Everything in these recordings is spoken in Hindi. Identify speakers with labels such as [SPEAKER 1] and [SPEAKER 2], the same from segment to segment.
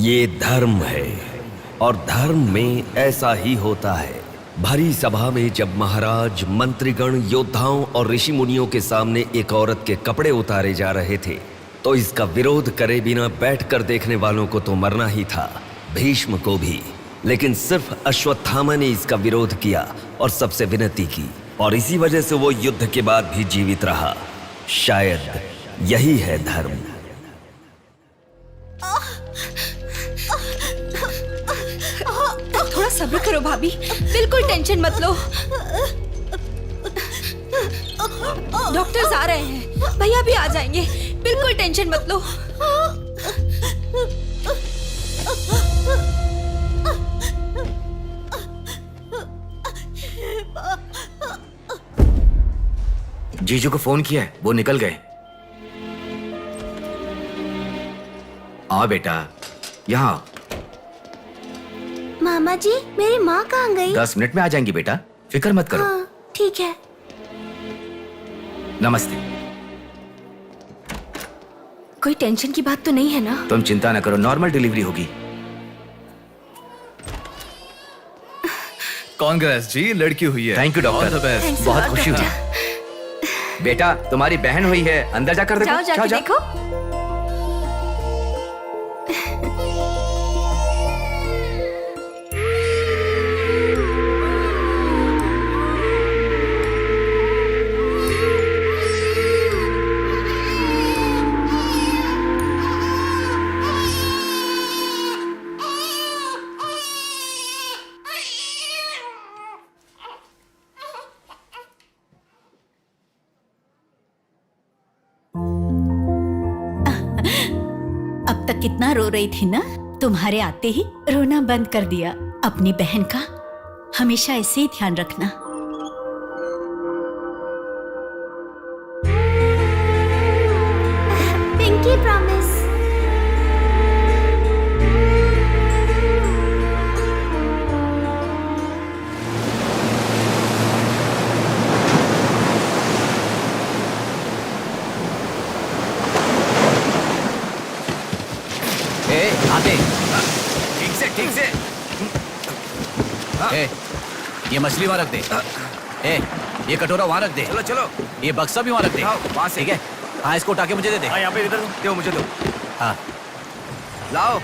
[SPEAKER 1] ये धर्म है और धर्म में ऐसा ही होता है। भरी सभा में जब महाराज, मंत्रीगण, योद्धाओं और ऋषि मुनियों के सामने एक औरत के कपड़े उतारे जा रहे थे तो इसका विरोध करे बिना बैठकर देखने वालों को तो मरना ही था, भीष्म को भी। लेकिन सिर्फ अश्वत्थामा ने इसका विरोध किया और सबसे विनती की, और इसी वजह से वो युद्ध के बाद भी जीवित रहा। शायद यही है धर्म।
[SPEAKER 2] थोड़ा सब्र करो भाभी, बिल्कुल टेंशन मत लो। डॉक्टर्स आ रहे हैं, भैया भी आ जाएंगे, बिल्कुल टेंशन मत लो।
[SPEAKER 3] जीजू को फोन किया है, वो निकल गए। आओ बेटा, यहाँ।
[SPEAKER 4] मामा जी, मेरी माँ कहाँ गई?
[SPEAKER 3] 10 मिनट में आ जाएंगी बेटा, फिक्र मत करो।
[SPEAKER 4] हाँ, ठीक है।
[SPEAKER 3] नमस्ते।
[SPEAKER 2] कोई टेंशन की बात तो नहीं है ना?
[SPEAKER 3] तुम चिंता न करो, नॉर्मल डिलीवरी होगी।
[SPEAKER 5] कांग्रेस जी, लड़की हुई है।
[SPEAKER 3] थैंक यू डॉक्टर, बहुत खुशी हुई। बेटा, तुम्हारी बहन हुई है, अंदर जाकर देखो।
[SPEAKER 2] जाओ जाके देखो।
[SPEAKER 6] अब तक कितना रो रही थी ना, तुम्हारे आते ही रोना बंद कर दिया। अपनी बहन का हमेशा ऐसे ही ध्यान रखना।
[SPEAKER 4] Pinky promise.
[SPEAKER 7] आते
[SPEAKER 3] ठीक से।
[SPEAKER 7] ए, ये मछली वहां रख दे। ए, ये कटोरा वहां रख दे।
[SPEAKER 3] चलो।
[SPEAKER 7] ये बक्सा भी वहां रख दे।
[SPEAKER 3] वहां से।
[SPEAKER 7] ठीक है। हाँ, इसको उठा के मुझे दे दे।
[SPEAKER 3] यहाँ पे इधर दो, मुझे दो।
[SPEAKER 7] हाँ,
[SPEAKER 3] लाओ।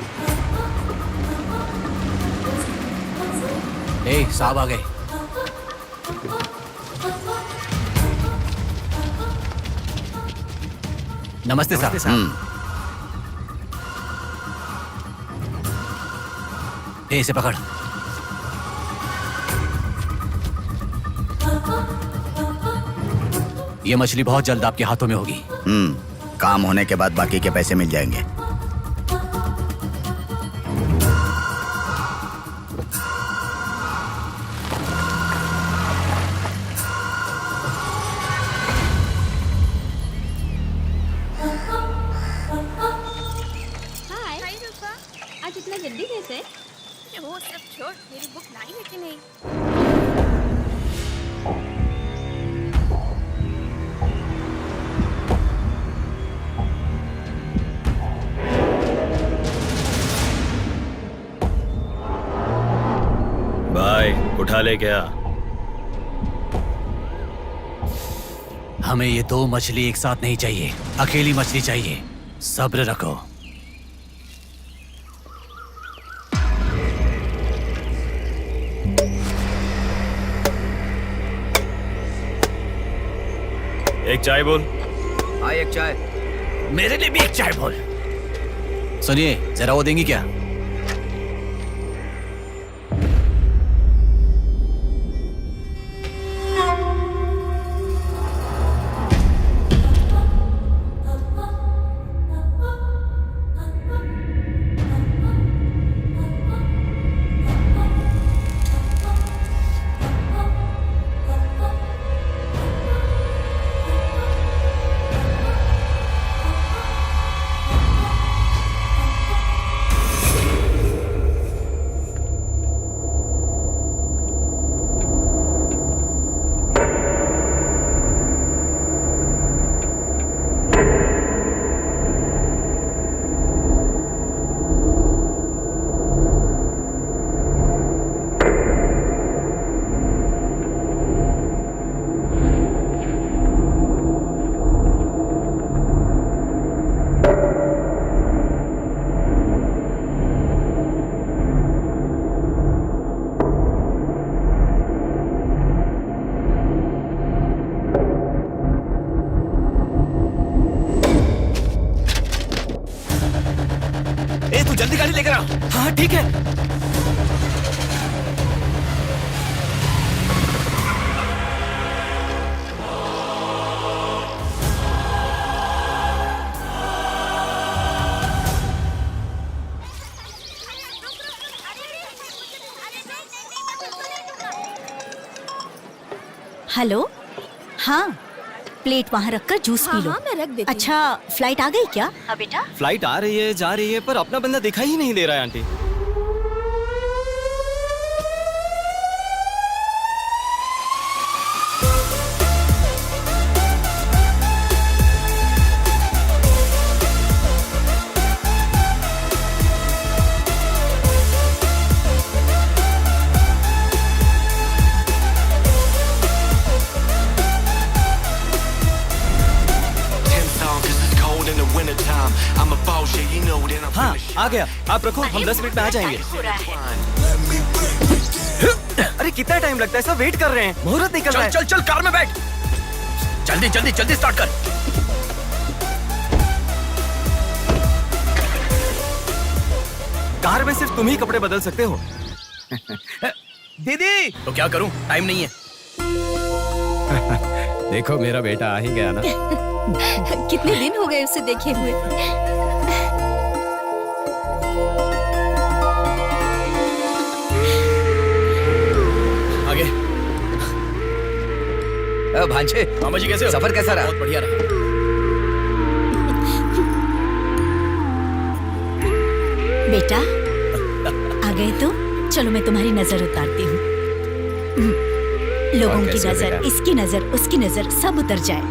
[SPEAKER 7] ए, साहब आ गए। नमस्ते साहब। ए, इसे पकड़। ये मछली बहुत जल्द आपके हाथों में होगी।
[SPEAKER 8] काम होने के बाद बाकी के पैसे मिल जाएंगे।
[SPEAKER 2] आज इतना जल्दी कैसे?
[SPEAKER 9] वो सब छोड़, मेरी बुक लाई है कि नहीं?
[SPEAKER 5] भाई, उठा ले क्या?
[SPEAKER 7] हमें ये 2 मछली एक साथ नहीं चाहिए, अकेली मछली चाहिए। सब्र रखो।
[SPEAKER 5] एक चाय बोल।
[SPEAKER 3] हाँ, एक चाय।
[SPEAKER 7] मेरे लिए भी एक चाय बोल। सुनिए, जरा वो देंगी क्या?
[SPEAKER 1] जल्दी गाड़ी लेकर आ।
[SPEAKER 10] हाँ ठीक है।
[SPEAKER 6] हेलो, हाँ प्लेट वहाँ रखकर जूस पी लो।
[SPEAKER 2] हाँ, मैं रख देती हूँ।
[SPEAKER 6] अच्छा, फ्लाइट आ गई क्या? हाँ बेटा।
[SPEAKER 10] फ्लाइट आ रही है, जा रही है, पर अपना बंदा दिखाई ही नहीं दे रहा है आंटी। हाँ आ गया, आप रखो, हम 10 मिनट में आ जाएंगे। अरे कितना टाइम लगता है, सब वेट कर रहे हैं, मुहूर्त निकल रहा है।
[SPEAKER 3] चल चल कार में बैठ, जल्दी जल्दी जल्दी स्टार्ट कर।
[SPEAKER 10] कार में सिर्फ तुम ही कपड़े बदल सकते हो।
[SPEAKER 3] दीदी तो क्या करूं, टाइम नहीं है।
[SPEAKER 10] देखो मेरा बेटा आ ही गया ना।
[SPEAKER 2] कितने दिन हो गए उसे देखे हुए।
[SPEAKER 3] आगे। भांजे, मामा जी कैसे हो? सफर कैसा रहा? बहुत बढ़िया रहा।
[SPEAKER 6] बेटा आ गए तो चलो मैं तुम्हारी नजर उतारती हूँ। लोगों की नजर, इसकी नजर, उसकी नजर, सब उतर जाए।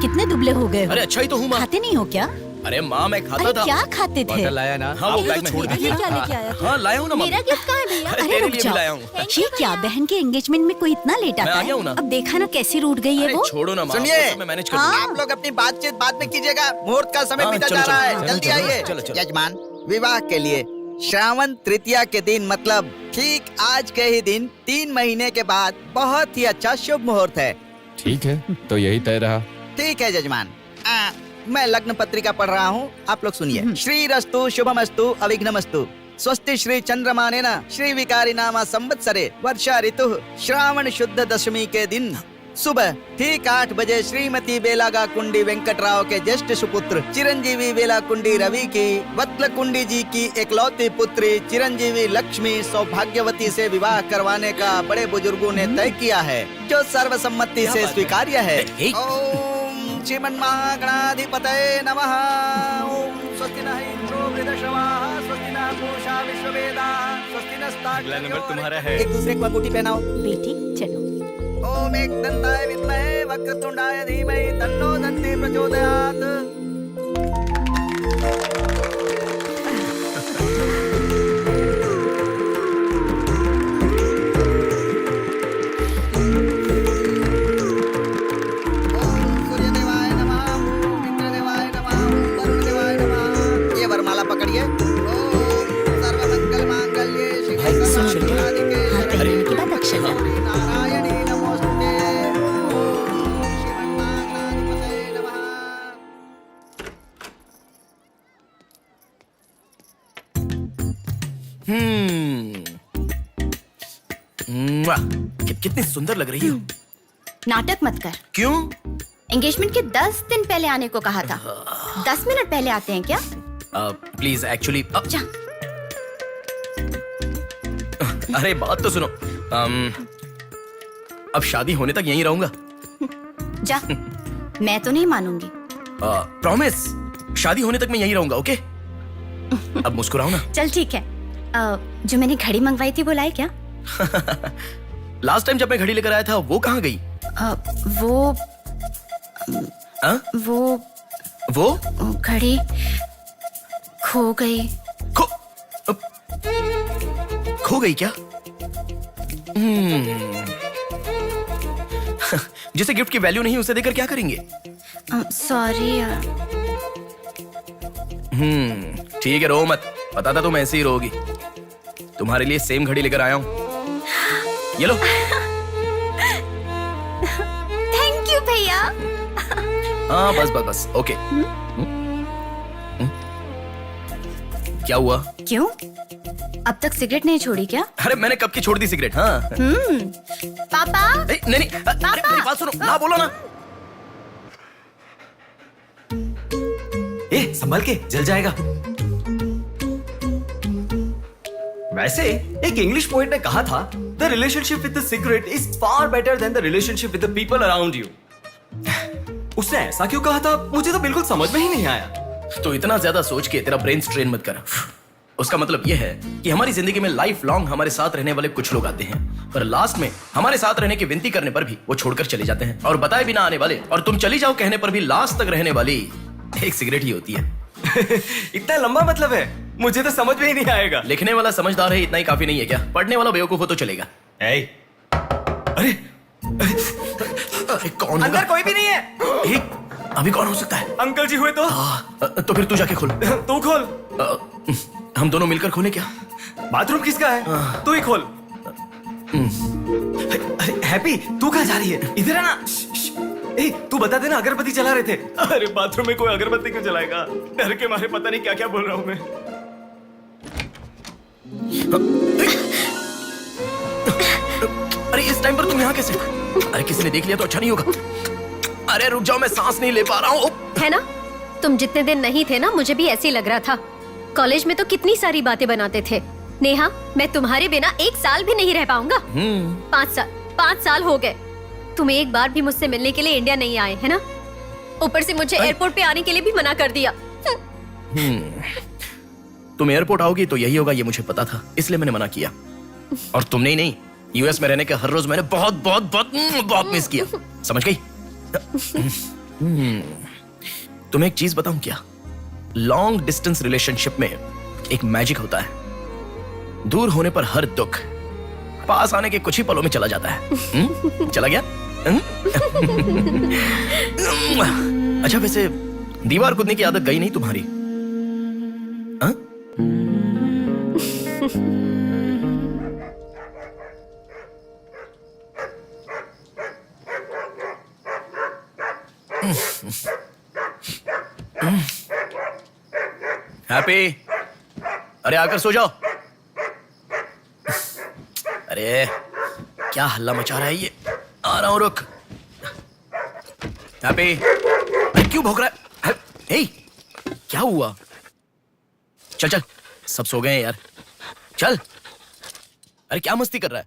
[SPEAKER 6] कितने दुबले हो गए हो?
[SPEAKER 3] अरे अच्छा ही तो हूँ माँ।
[SPEAKER 6] खाते नहीं हो क्या?
[SPEAKER 3] अरे माँ मैं खाता
[SPEAKER 6] अरे
[SPEAKER 3] था।
[SPEAKER 6] क्या खाते थे?
[SPEAKER 3] बॉटल लाया ना। हाँ वो बैग में छोड़
[SPEAKER 2] ये क्या लेके आया?
[SPEAKER 3] हाँ लाया हूँ ना माँ।
[SPEAKER 2] मेरा गिफ्ट कहाँ है भैया?
[SPEAKER 6] अरे
[SPEAKER 3] तेरे
[SPEAKER 6] रुक
[SPEAKER 3] लिए भी
[SPEAKER 6] जाओ,
[SPEAKER 3] लाया हूँ।
[SPEAKER 6] ये क्या बहन के एंगेजमेंट में कोई इतना लेट
[SPEAKER 3] मैं
[SPEAKER 6] आता
[SPEAKER 3] आ गया हूँ ना।
[SPEAKER 6] है? अब देखा ना कैसे रूठ गई है
[SPEAKER 3] अरे
[SPEAKER 6] वो।
[SPEAKER 3] छोड़ो ना माँ,
[SPEAKER 8] सुनिए,
[SPEAKER 3] वो सब मैं मैनेज कर
[SPEAKER 6] हाँ।
[SPEAKER 3] दूंगा।
[SPEAKER 8] आप लोग अपनी बातचीत बाद में कीजिएगा, मुहूर्त का समय
[SPEAKER 3] हाँ,
[SPEAKER 8] बीता
[SPEAKER 3] चलो,
[SPEAKER 8] जा रहा
[SPEAKER 3] चलो,
[SPEAKER 8] है।
[SPEAKER 3] चलो,
[SPEAKER 8] जल्दी
[SPEAKER 3] चलो,
[SPEAKER 8] आइए।
[SPEAKER 3] चलो, चलो।
[SPEAKER 8] यजमान, विवाह के लिए श्रावण तृतीया के दिन, मतलब ठीक आज के ही दिन 3 महीने के बाद बहुत ही अच्छा शुभ मुहूर्त है।
[SPEAKER 10] ठीक है, तो यही तय रहा।
[SPEAKER 8] ठीक है जजमान। मैं लग्न पत्रिका पढ़ रहा हूँ, आप लोग सुनिए। श्रीरस्तु शुभमस्तु अविघ्नमस्तु स्वस्ति श्री चंद्रमानेन श्री विकारी नामा संवत्सरे वर्षा ऋतु श्रावण शुद्ध दशमी के दिन सुबह ठीक 8 बजे श्रीमती बेलागा कुंडी वेंकटराव के ज्येष्ठ सुपुत्र चिरंजीवी बेला कुंडी रवि की वत्ल कुंडी जी की एकलौती पुत्री चिरंजीवी लक्ष्मी सौभाग्यवती से विवाह करवाने का बड़े बुजुर्गों ने तय किया है, जो सर्वसम्मति से स्वीकार्य है। ओम श्रीमन्महागणाधिपतये नमः। ओम स्वस्ति नः इंद्रो वृद्धश्रवाः स्वस्ति नः पूषा विश्ववेदाः स्वस्ति नस्तार्क्ष्यो।
[SPEAKER 10] अगला नंबर तुम्हारा है।
[SPEAKER 8] एक दूसरे को अंगूठी पहनाओ।
[SPEAKER 6] बेटी चलो।
[SPEAKER 8] ओम एकदंताय विद्महे वक्रतुंडाय धीमहि तन्नो दन्ति प्रचोदयात्। ओम सूर्यदेवाय नमः, ओम इंद्रदेवाय नमः, ओम वरुणदेवाय नमः। ये वरमाला पकड़िए। ओम सर्वमंगलमांगल्ये शिवे सर्वार्थसाधिके
[SPEAKER 6] हाथ पहनने के बाद अक्षर डालो।
[SPEAKER 8] नारायणी नमोस्तुते। ओम श्रीमन्महागणाधिपतये नमः।
[SPEAKER 3] कितनी सुंदर लग रही हो।
[SPEAKER 9] नाटक मत कर।
[SPEAKER 3] क्यों?
[SPEAKER 9] एंगेजमेंट के 10 दिन पहले आने को कहा था। 10 मिनट पहले आते हैं क्या?
[SPEAKER 3] प्लीज एक्चुअली
[SPEAKER 9] जा।
[SPEAKER 3] अरे बात तो सुनो। अब शादी होने तक यहीं रहूंगा।
[SPEAKER 9] जा। मैं तो नहीं मानूंगी।
[SPEAKER 3] प्रॉमिस, शादी होने तक मैं यहीं रहूंगा। ओके अब मुस्कुराओ ना।
[SPEAKER 9] चल ठीक है। जो मैंने घड़ी मंगवाई थी वो लाए क्या?
[SPEAKER 3] लास्ट टाइम जब मैं घड़ी लेकर आया था वो कहाँ गई? वो
[SPEAKER 9] घड़ी खो गई।
[SPEAKER 3] खो गई क्या? जिसे गिफ्ट की वैल्यू नहीं उसे देकर क्या करेंगे?
[SPEAKER 9] सॉरी यार।
[SPEAKER 3] ठीक है, रो मत। पता था तुम ऐसे ही रोगी। तुम्हारे लिए सेम घड़ी लेकर आया हूँ, ये लो।
[SPEAKER 9] थैंक यू भैया।
[SPEAKER 3] हाँ बस बस बस। ओके। क्या हुआ?
[SPEAKER 9] क्यों? अब तक सिगरेट नहीं छोड़ी क्या?
[SPEAKER 3] अरे मैंने कब की छोड़ दी सिगरेट। हाँ
[SPEAKER 9] पापा।
[SPEAKER 3] नहीं मेरी बात सुनो ना, बोलो ना।
[SPEAKER 10] संभल के, जल जाएगा। वैसे एक इंग्लिश पोएट ने कहा था, the relationship with the cigarette is far better than the relationship with the people around you. उसने ऐसा क्यों कहा था, मुझे तो बिल्कुल समझ में ही नहीं आया।
[SPEAKER 3] तो इतना ज्यादा सोच के तेरा ब्रेन स्ट्रेन मत कर। उसका मतलब यह है कि हमारी जिंदगी में लाइफ लॉन्ग हमारे साथ रहने वाले कुछ लोग आते हैं, पर लास्ट में हमारे साथ रहने की विनती करने पर भी वो छोड़कर चले जाते हैं, और बताए बिना आने वाले और तुम चली जाओ कहने पर भी लास्ट तक रहने वाली एक सिगरेट ही होती है।
[SPEAKER 10] इतना लंबा मतलब है, मुझे तो समझ में ही नहीं आएगा।
[SPEAKER 3] लिखने वाला समझदार है इतना ही काफी नहीं है क्या? पढ़ने वाला बेवकूफ हो तो चलेगा।
[SPEAKER 10] अरे
[SPEAKER 3] कौन
[SPEAKER 10] अंदर कोई भी नहीं है।
[SPEAKER 3] अभी कौन हो सकता है?
[SPEAKER 10] अंकल जी हुए तो?
[SPEAKER 3] तो फिर तू जाके खोल।
[SPEAKER 10] तू खोल।
[SPEAKER 3] हम दोनों मिलकर खोले क्या?
[SPEAKER 10] बाथरूम किसका है? तू ही खोल। हैप्पी, तू कहाँ जा रही है? इधर है ना। तू बता देना, अगरबत्ती जला रहे थे। अरे बाथरूम में कोई अगरबत्ती क्यों जलाएगा? डर के मारे पता नहीं क्या क्या बोल रहा हूँ मैं।
[SPEAKER 3] अरे इस टाइम पर तुम यहाँ कैसे? अरे किसी ने देख लिया तो अच्छा नहीं होगा। अरे रुक जाओ, मैं सांस नहीं ले पा रहा हूँ।
[SPEAKER 11] है ना, तुम जितने दिन नहीं थे ना, मुझे भी ऐसे ही लग रहा था। कॉलेज में तो कितनी सारी बातें बनाते थे। नेहा, मैं तुम्हारे बिना 1 साल भी नहीं रह पाऊंगा। 5 साल हो गए। तुम एक बार भी मुझसे मिलने के लिए इंडिया नहीं आए, है ना? ऊपर से मुझे एयरपोर्ट पे आने के लिए भी मना कर दिया।
[SPEAKER 3] तुम एयरपोर्ट आओगी तो यही होगा, ये मुझे पता था, इसलिए मैंने मना किया। और तुमने ही नहीं, यूएस में रहने के हर रोज मैंने बहुत बहुत बहुत बहुत मिस किया। समझ गई? तुम्हें एक चीज बताऊं क्या? लॉन्ग डिस्टेंस रिलेशनशिप में एक मैजिक होता है। दूर होने पर हर दुख पास आने के कुछ ही पलों में चला जाता है। चला गया? अच्छा, वैसे दीवार कूदने की आदत गई नहीं तुम्हारी? हैप्पी, अरे आकर सो जाओ। अरे क्या हल्ला मचा रहा है ये? आ रहा हूं, रुक। हैप्पी, अरे क्यों भौंक रहा है? हे, क्या हुआ? चल चल, सब सो गए हैं यार, चल। अरे क्या मस्ती कर रहा है?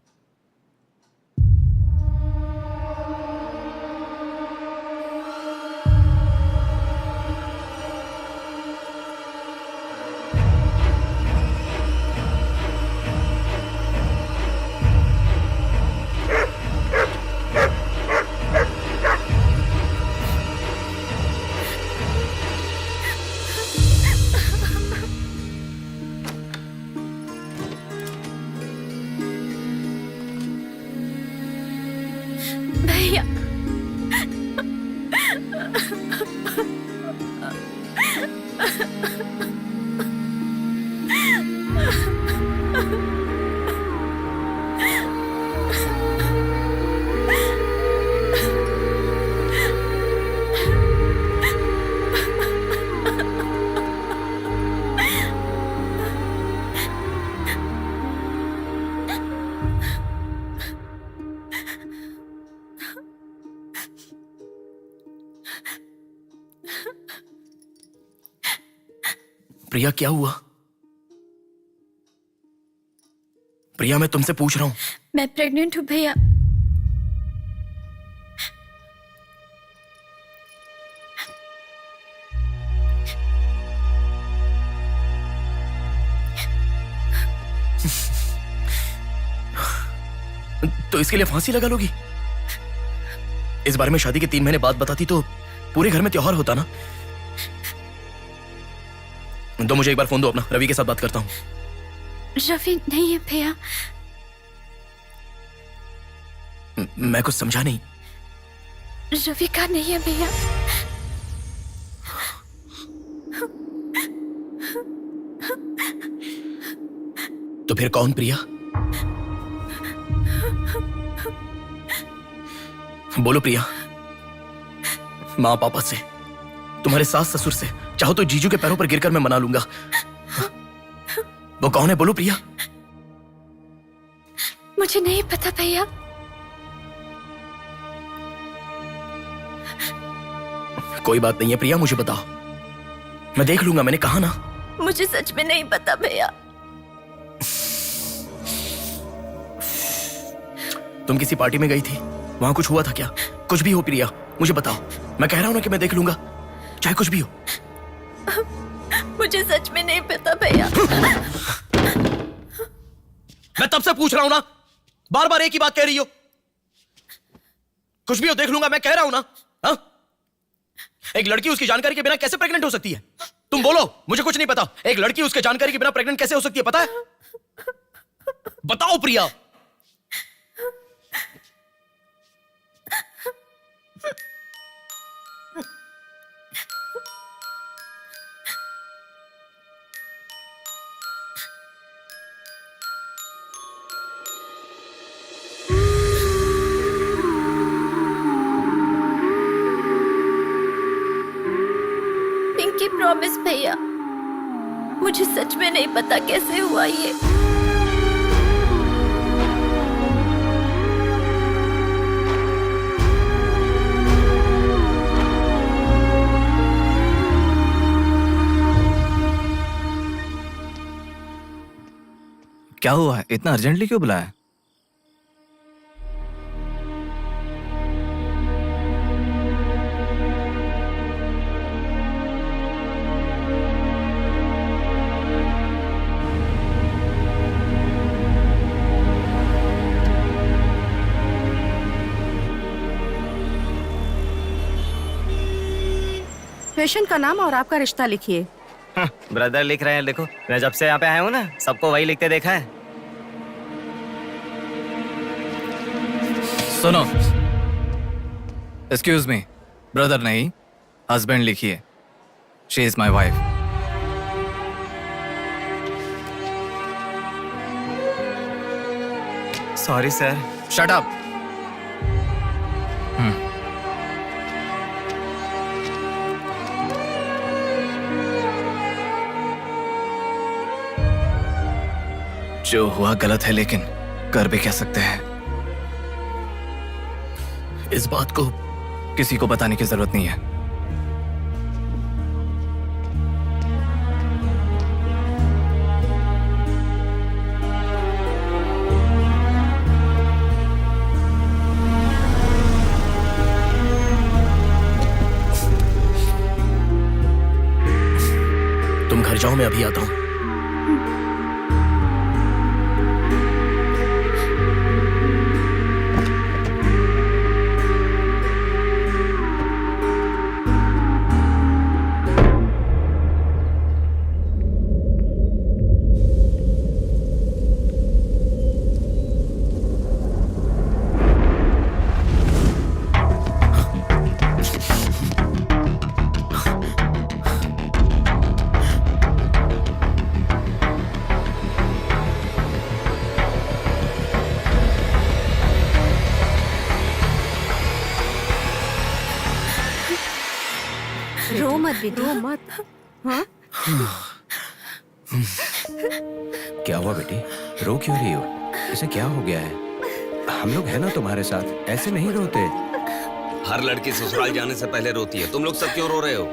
[SPEAKER 2] भैया,
[SPEAKER 3] प्रिया, क्या हुआ? प्रिया, मैं तुमसे पूछ रहा हूं।
[SPEAKER 2] मैं प्रेग्नेंट हूँ भैया।
[SPEAKER 3] तो इसके लिए फांसी लगा लोगी? इस बारे में शादी के 3 महीने बाद बताती तो पूरे घर में त्योहार होता ना। तो मुझे एक बार फोन दो अपना, रवि के साथ बात करता हूं।
[SPEAKER 2] रवि नहीं है भैया।
[SPEAKER 3] मैं कुछ समझा नहीं।
[SPEAKER 2] रवि का नहीं है भैया।
[SPEAKER 3] तो फिर कौन? प्रिया, बोलो प्रिया। माँ पापा से, तुम्हारे सास ससुर से, चाहो तो जीजू के पैरों पर गिरकर मैं मना लूंगा। वो कौन है, बोलो प्रिया।
[SPEAKER 9] मुझे नहीं पता भैया।
[SPEAKER 3] कोई बात नहीं है प्रिया, मुझे बताओ, मैं देख लूंगा, मैंने कहा ना।
[SPEAKER 9] मुझे सच में नहीं पता भैया।
[SPEAKER 3] तुम किसी पार्टी में गई थी, वहां कुछ हुआ था क्या? कुछ भी हो प्रिया, मुझे बताओ। मैं कह रहा हूं ना कि मैं देख लूंगा, चाहे कुछ भी हो।
[SPEAKER 9] मुझे सच में नहीं पता भैया।
[SPEAKER 3] मैं तब से पूछ रहा हूं ना, बार बार एक ही बात कह रही हो। कुछ भी हो, देख लूंगा, मैं कह रहा हूं ना। हा? एक लड़की उसकी जानकारी के बिना कैसे प्रेग्नेंट हो सकती है? तुम बोलो, मुझे कुछ नहीं पता। एक लड़की उसके जानकारी के बिना प्रेग्नेंट कैसे हो सकती है, पता है? बताओ प्रिया।
[SPEAKER 9] पिंकी प्रॉमिस भैया, मुझे सच में नहीं पता कैसे हुआ ये।
[SPEAKER 10] क्या हुआ है? इतना अर्जेंटली क्यों बुलाया?
[SPEAKER 12] पेशेंट का नाम और आपका रिश्ता लिखिए।
[SPEAKER 10] ब्रदर लिख रहे हैं, देखो। मैं जब से यहाँ पे आया हूँ ना, सबको वही लिखते देखा है।
[SPEAKER 7] सुनो, एक्सक्यूज मी, ब्रदर नहीं, हस्बैंड लिखिए। She is my wife.
[SPEAKER 10] Sorry sir.
[SPEAKER 7] Shut up.
[SPEAKER 10] जो हुआ गलत है, लेकिन कर भी क्या सकते हैं।
[SPEAKER 3] इस बात को
[SPEAKER 7] किसी को बताने की जरूरत नहीं है।
[SPEAKER 3] तुम घर जाओ, मैं अभी आता हूं।
[SPEAKER 12] रो मत बेटी, रो मत। हाँ?
[SPEAKER 13] क्या हुआ बेटी, रो क्यों रही हो? इसे क्या हो गया है? हम लोग हैं ना तुम्हारे साथ, ऐसे नहीं रोते।
[SPEAKER 1] हर लड़की ससुराल जाने से पहले रोती है, तुम लोग सब क्यों रो रहे हो?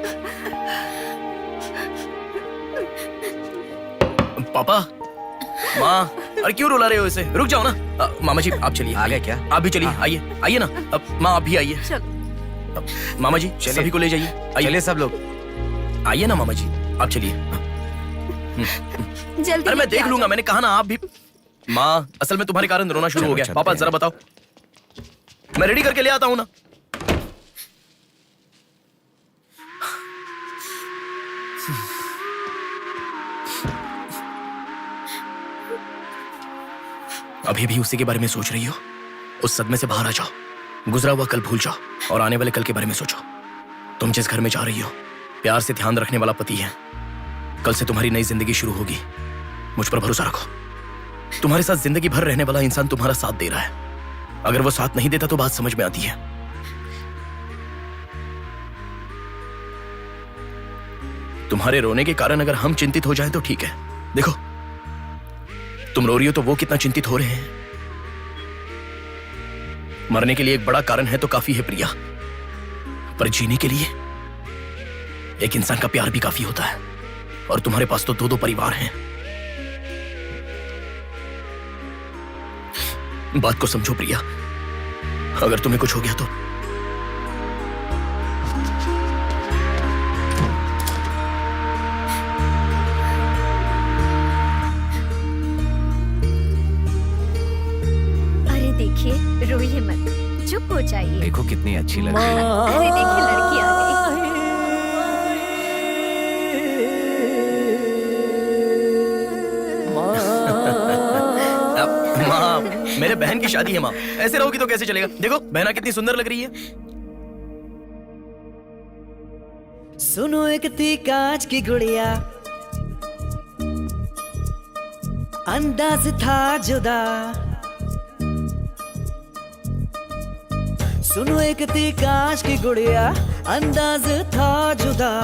[SPEAKER 3] पापा, माँ, अरे क्यों रुला रहे हो इसे? रुक जाओ ना। मामा जी आप चलिए।
[SPEAKER 10] आ गए क्या?
[SPEAKER 3] आप भी चलिए, आइए आइए ना। माँ आप भी आइए। मामा जी सभी को ले जाइए।
[SPEAKER 10] चलिए सब लोग,
[SPEAKER 3] आइए ना मामा जी, आप चलिए।
[SPEAKER 12] जल्दी।
[SPEAKER 3] अरे मैं देख लूंगा, मैंने कहा ना। आप भी। माँ, असल में तुम्हारे कारण रोना शुरू हो गया। पापा जरा बताओ, मैं रेडी करके ले आता हूँ ना। अभी भी उसी के बारे में सोच रही हो? उस सदमे से बाहर आ जाओ, गुजरा हुआ कल भूल जाओ और आने वाले कल के बारे में सोचो। तुम जिस घर में जा रही हो, प्यार से ध्यान रखने वाला पति है। कल से तुम्हारी नई जिंदगी शुरू होगी, मुझ पर भरोसा रखो। तुम्हारे साथ जिंदगी भर रहने वाला इंसान तुम्हारा साथ दे रहा है। अगर वो साथ नहीं देता तो बात समझ में आती है। तुम्हारे रोने के कारण अगर हम चिंतित हो जाएं तो ठीक है। देखो, तुम रो रही हो तो वो कितना चिंतित हो रहे हैं। मरने के लिए एक बड़ा कारण है तो काफी है प्रिया, पर जीने के लिए एक इंसान का प्यार भी काफी होता है। और तुम्हारे पास तो 2-2 परिवार हैं। बात को समझो प्रिया, अगर तुम्हें कुछ हो गया तो
[SPEAKER 11] अरे देखिए, रोइए मत, चुप हो जाइए।
[SPEAKER 13] देखो कितनी अच्छी लग रही है।
[SPEAKER 11] अरे देखिए, लड़की आ गई।
[SPEAKER 3] माँ, मेरे बहन की शादी है माँ, ऐसे रहोगी तो कैसे चलेगा। देखो बहना कितनी सुंदर लग रही है।
[SPEAKER 14] सुनो एक थी कांच की गुड़िया, अंदाज था जुदा। सुनो एक थी कांच की गुड़िया, अंदाज था जुदा।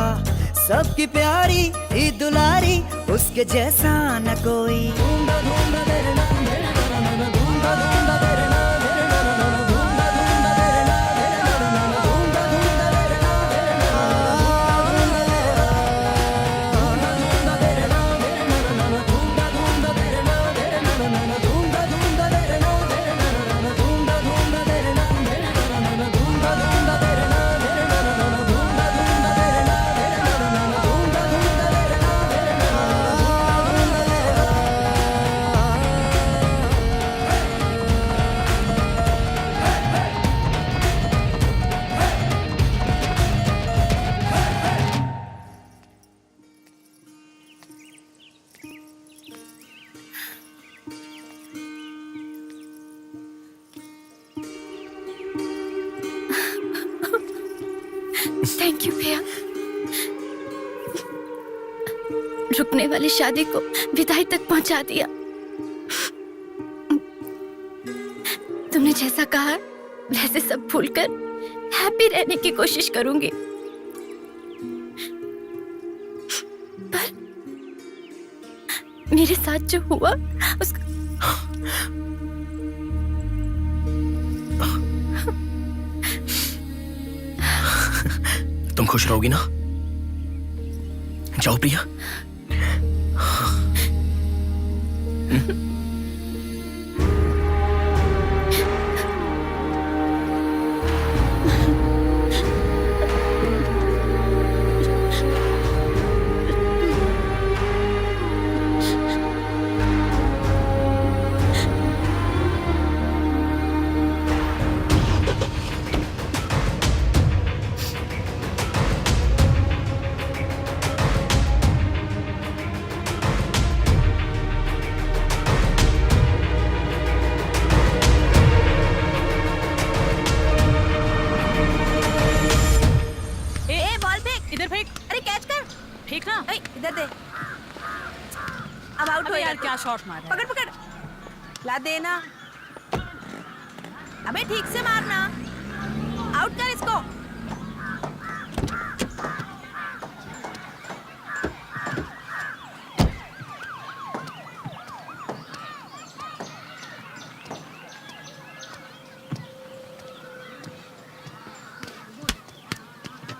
[SPEAKER 14] सबकी प्यारी ही दुलारी, उसके जैसा न कोई।
[SPEAKER 9] थैंक यू भैया, रुकने वाली शादी को विदाई तक पहुंचा दिया। तुमने जैसा कहा वैसे सब भूलकर हैप्पी रहने की कोशिश करूंगी। पर मेरे साथ जो हुआ उसका
[SPEAKER 3] तुम खुश रहोगी ना? जाओ प्रिया।
[SPEAKER 12] अब आउट हो यार, क्या शॉट मारा। पकड़ पकड़, ला देना। अबे ठीक से मारना, आउट कर इसको।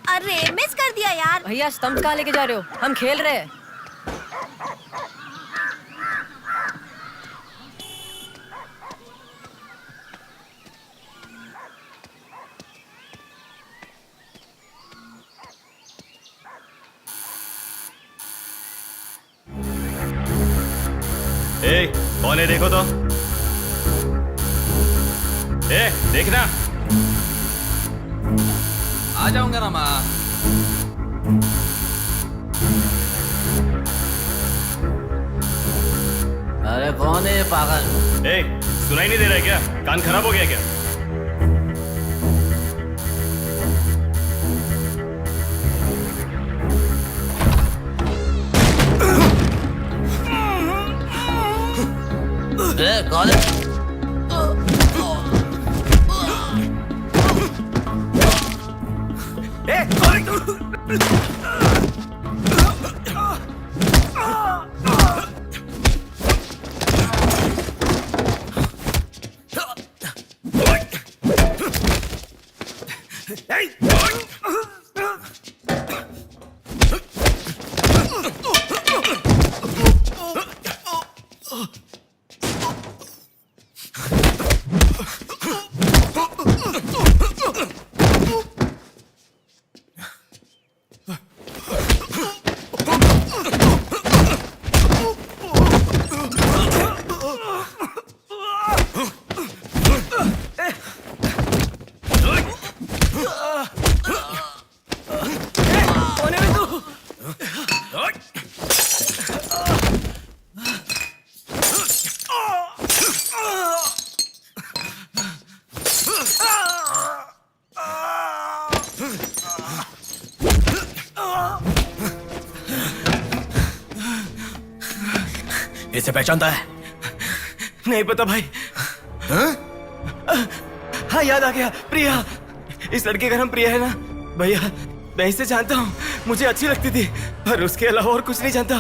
[SPEAKER 11] अरे मिस कर दिया यार।
[SPEAKER 12] भैया स्टंप कहाँ लेके जा रहे हो, हम खेल रहे हैं।
[SPEAKER 5] ए, कौन है देखो तो। ए, देखना।
[SPEAKER 15] आ जाऊंगा ना माँ।
[SPEAKER 7] अरे कौन है पागल?
[SPEAKER 5] ए, सुनाई नहीं दे रहा है क्या? कान खराब हो गया क्या?
[SPEAKER 7] कौन है?
[SPEAKER 3] इसे पहचानता है?
[SPEAKER 10] नहीं पता भाई। हाँ याद आ गया, प्रिया। इस लड़के का नाम प्रिया है ना भैया? मैं इसे जानता हूँ, मुझे अच्छी लगती थी, पर उसके अलावा और कुछ नहीं जानता।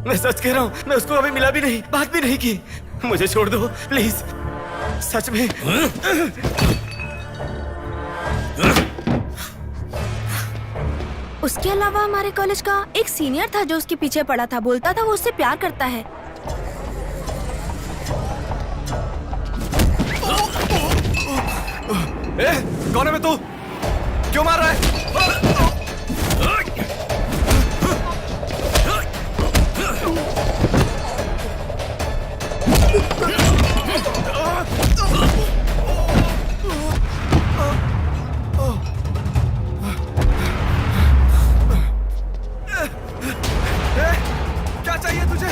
[SPEAKER 10] मैं सच कह रहा हूँ, मैं उसको अभी मिला भी नहीं, बात भी नहीं की। मुझे छोड़ दो प्लीज, सच में।
[SPEAKER 9] उसके अलावा हमारे कॉलेज का एक सीनियर था जो उसके पीछे पड़ा था, बोलता था वो उससे प्यार करता है।
[SPEAKER 10] कौन है मैं तू? क्यों मार रहा है? क्या चाहिए तुझे?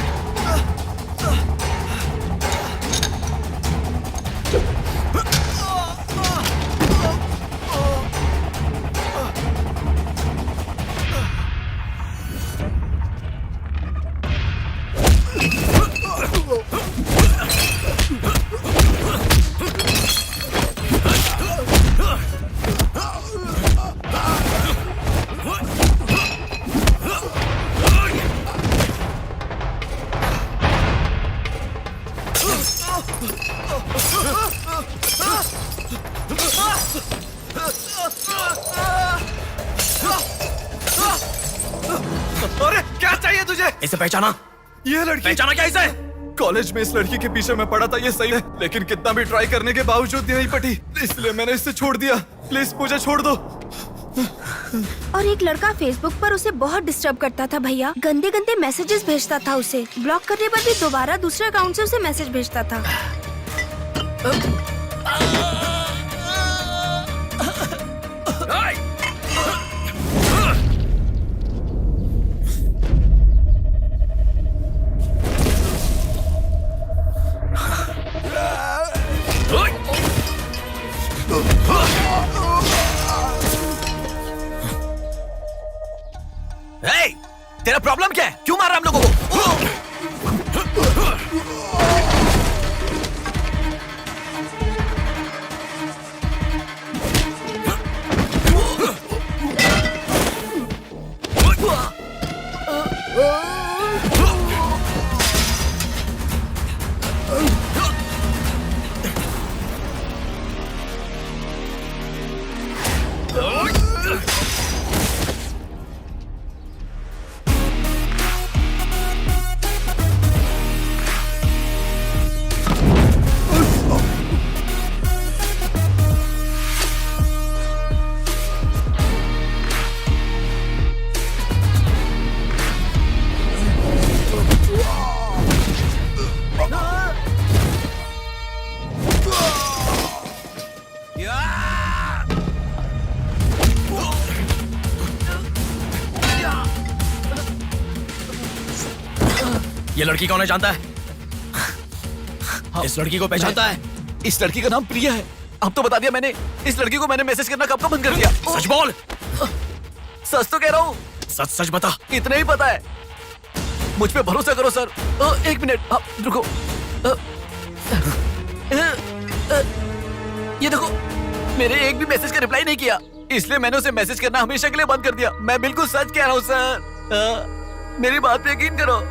[SPEAKER 10] अरे क्या चाहिए तुझे?
[SPEAKER 3] इसे पहचाना?
[SPEAKER 10] ये लड़की
[SPEAKER 3] पहचाना क्या इसे?
[SPEAKER 10] कॉलेज में इस लड़की के पीछे मैं पड़ा था, ये सही है, लेकिन कितना भी ट्राई करने के बावजूद नहीं पटी, इसलिए मैंने इसे छोड़ दिया। प्लीज मुझे छोड़ दो।
[SPEAKER 9] और एक लड़का फेसबुक पर उसे बहुत डिस्टर्ब करता था भैया, गंदे गंदे मैसेजेस भेजता था उसे। ब्लॉक करने पर भी दोबारा दूसरे अकाउंट से उसे मैसेज भेजता था।
[SPEAKER 3] तेरा प्रॉब्लम क्या है? क्यों मार रहा हम लोगों को? ये लड़की कौन है जानता है? इस लड़की को पहचानता है?
[SPEAKER 7] इस लड़की का नाम प्रिया है। अब तो बता दिया मैंने। इस लड़की को मैंने मैसेज करना कब का बंद कर दिया।
[SPEAKER 3] सच बोल।
[SPEAKER 7] सच तो कह रहा हूँ।
[SPEAKER 3] सच सच बता।
[SPEAKER 7] इतना ही पता है, मुझ पे भरोसा करो सर। एक मिनट रुको। ये देखो, मेरे एक भी मैसेज का रिप्लाई नहीं किया, इसलिए मैंने उसे मैसेज करना हमेशा के लिए बंद कर दिया। मैं बिल्कुल सच कह रहा हूँ सर, मेरी बात पे यकीन करो।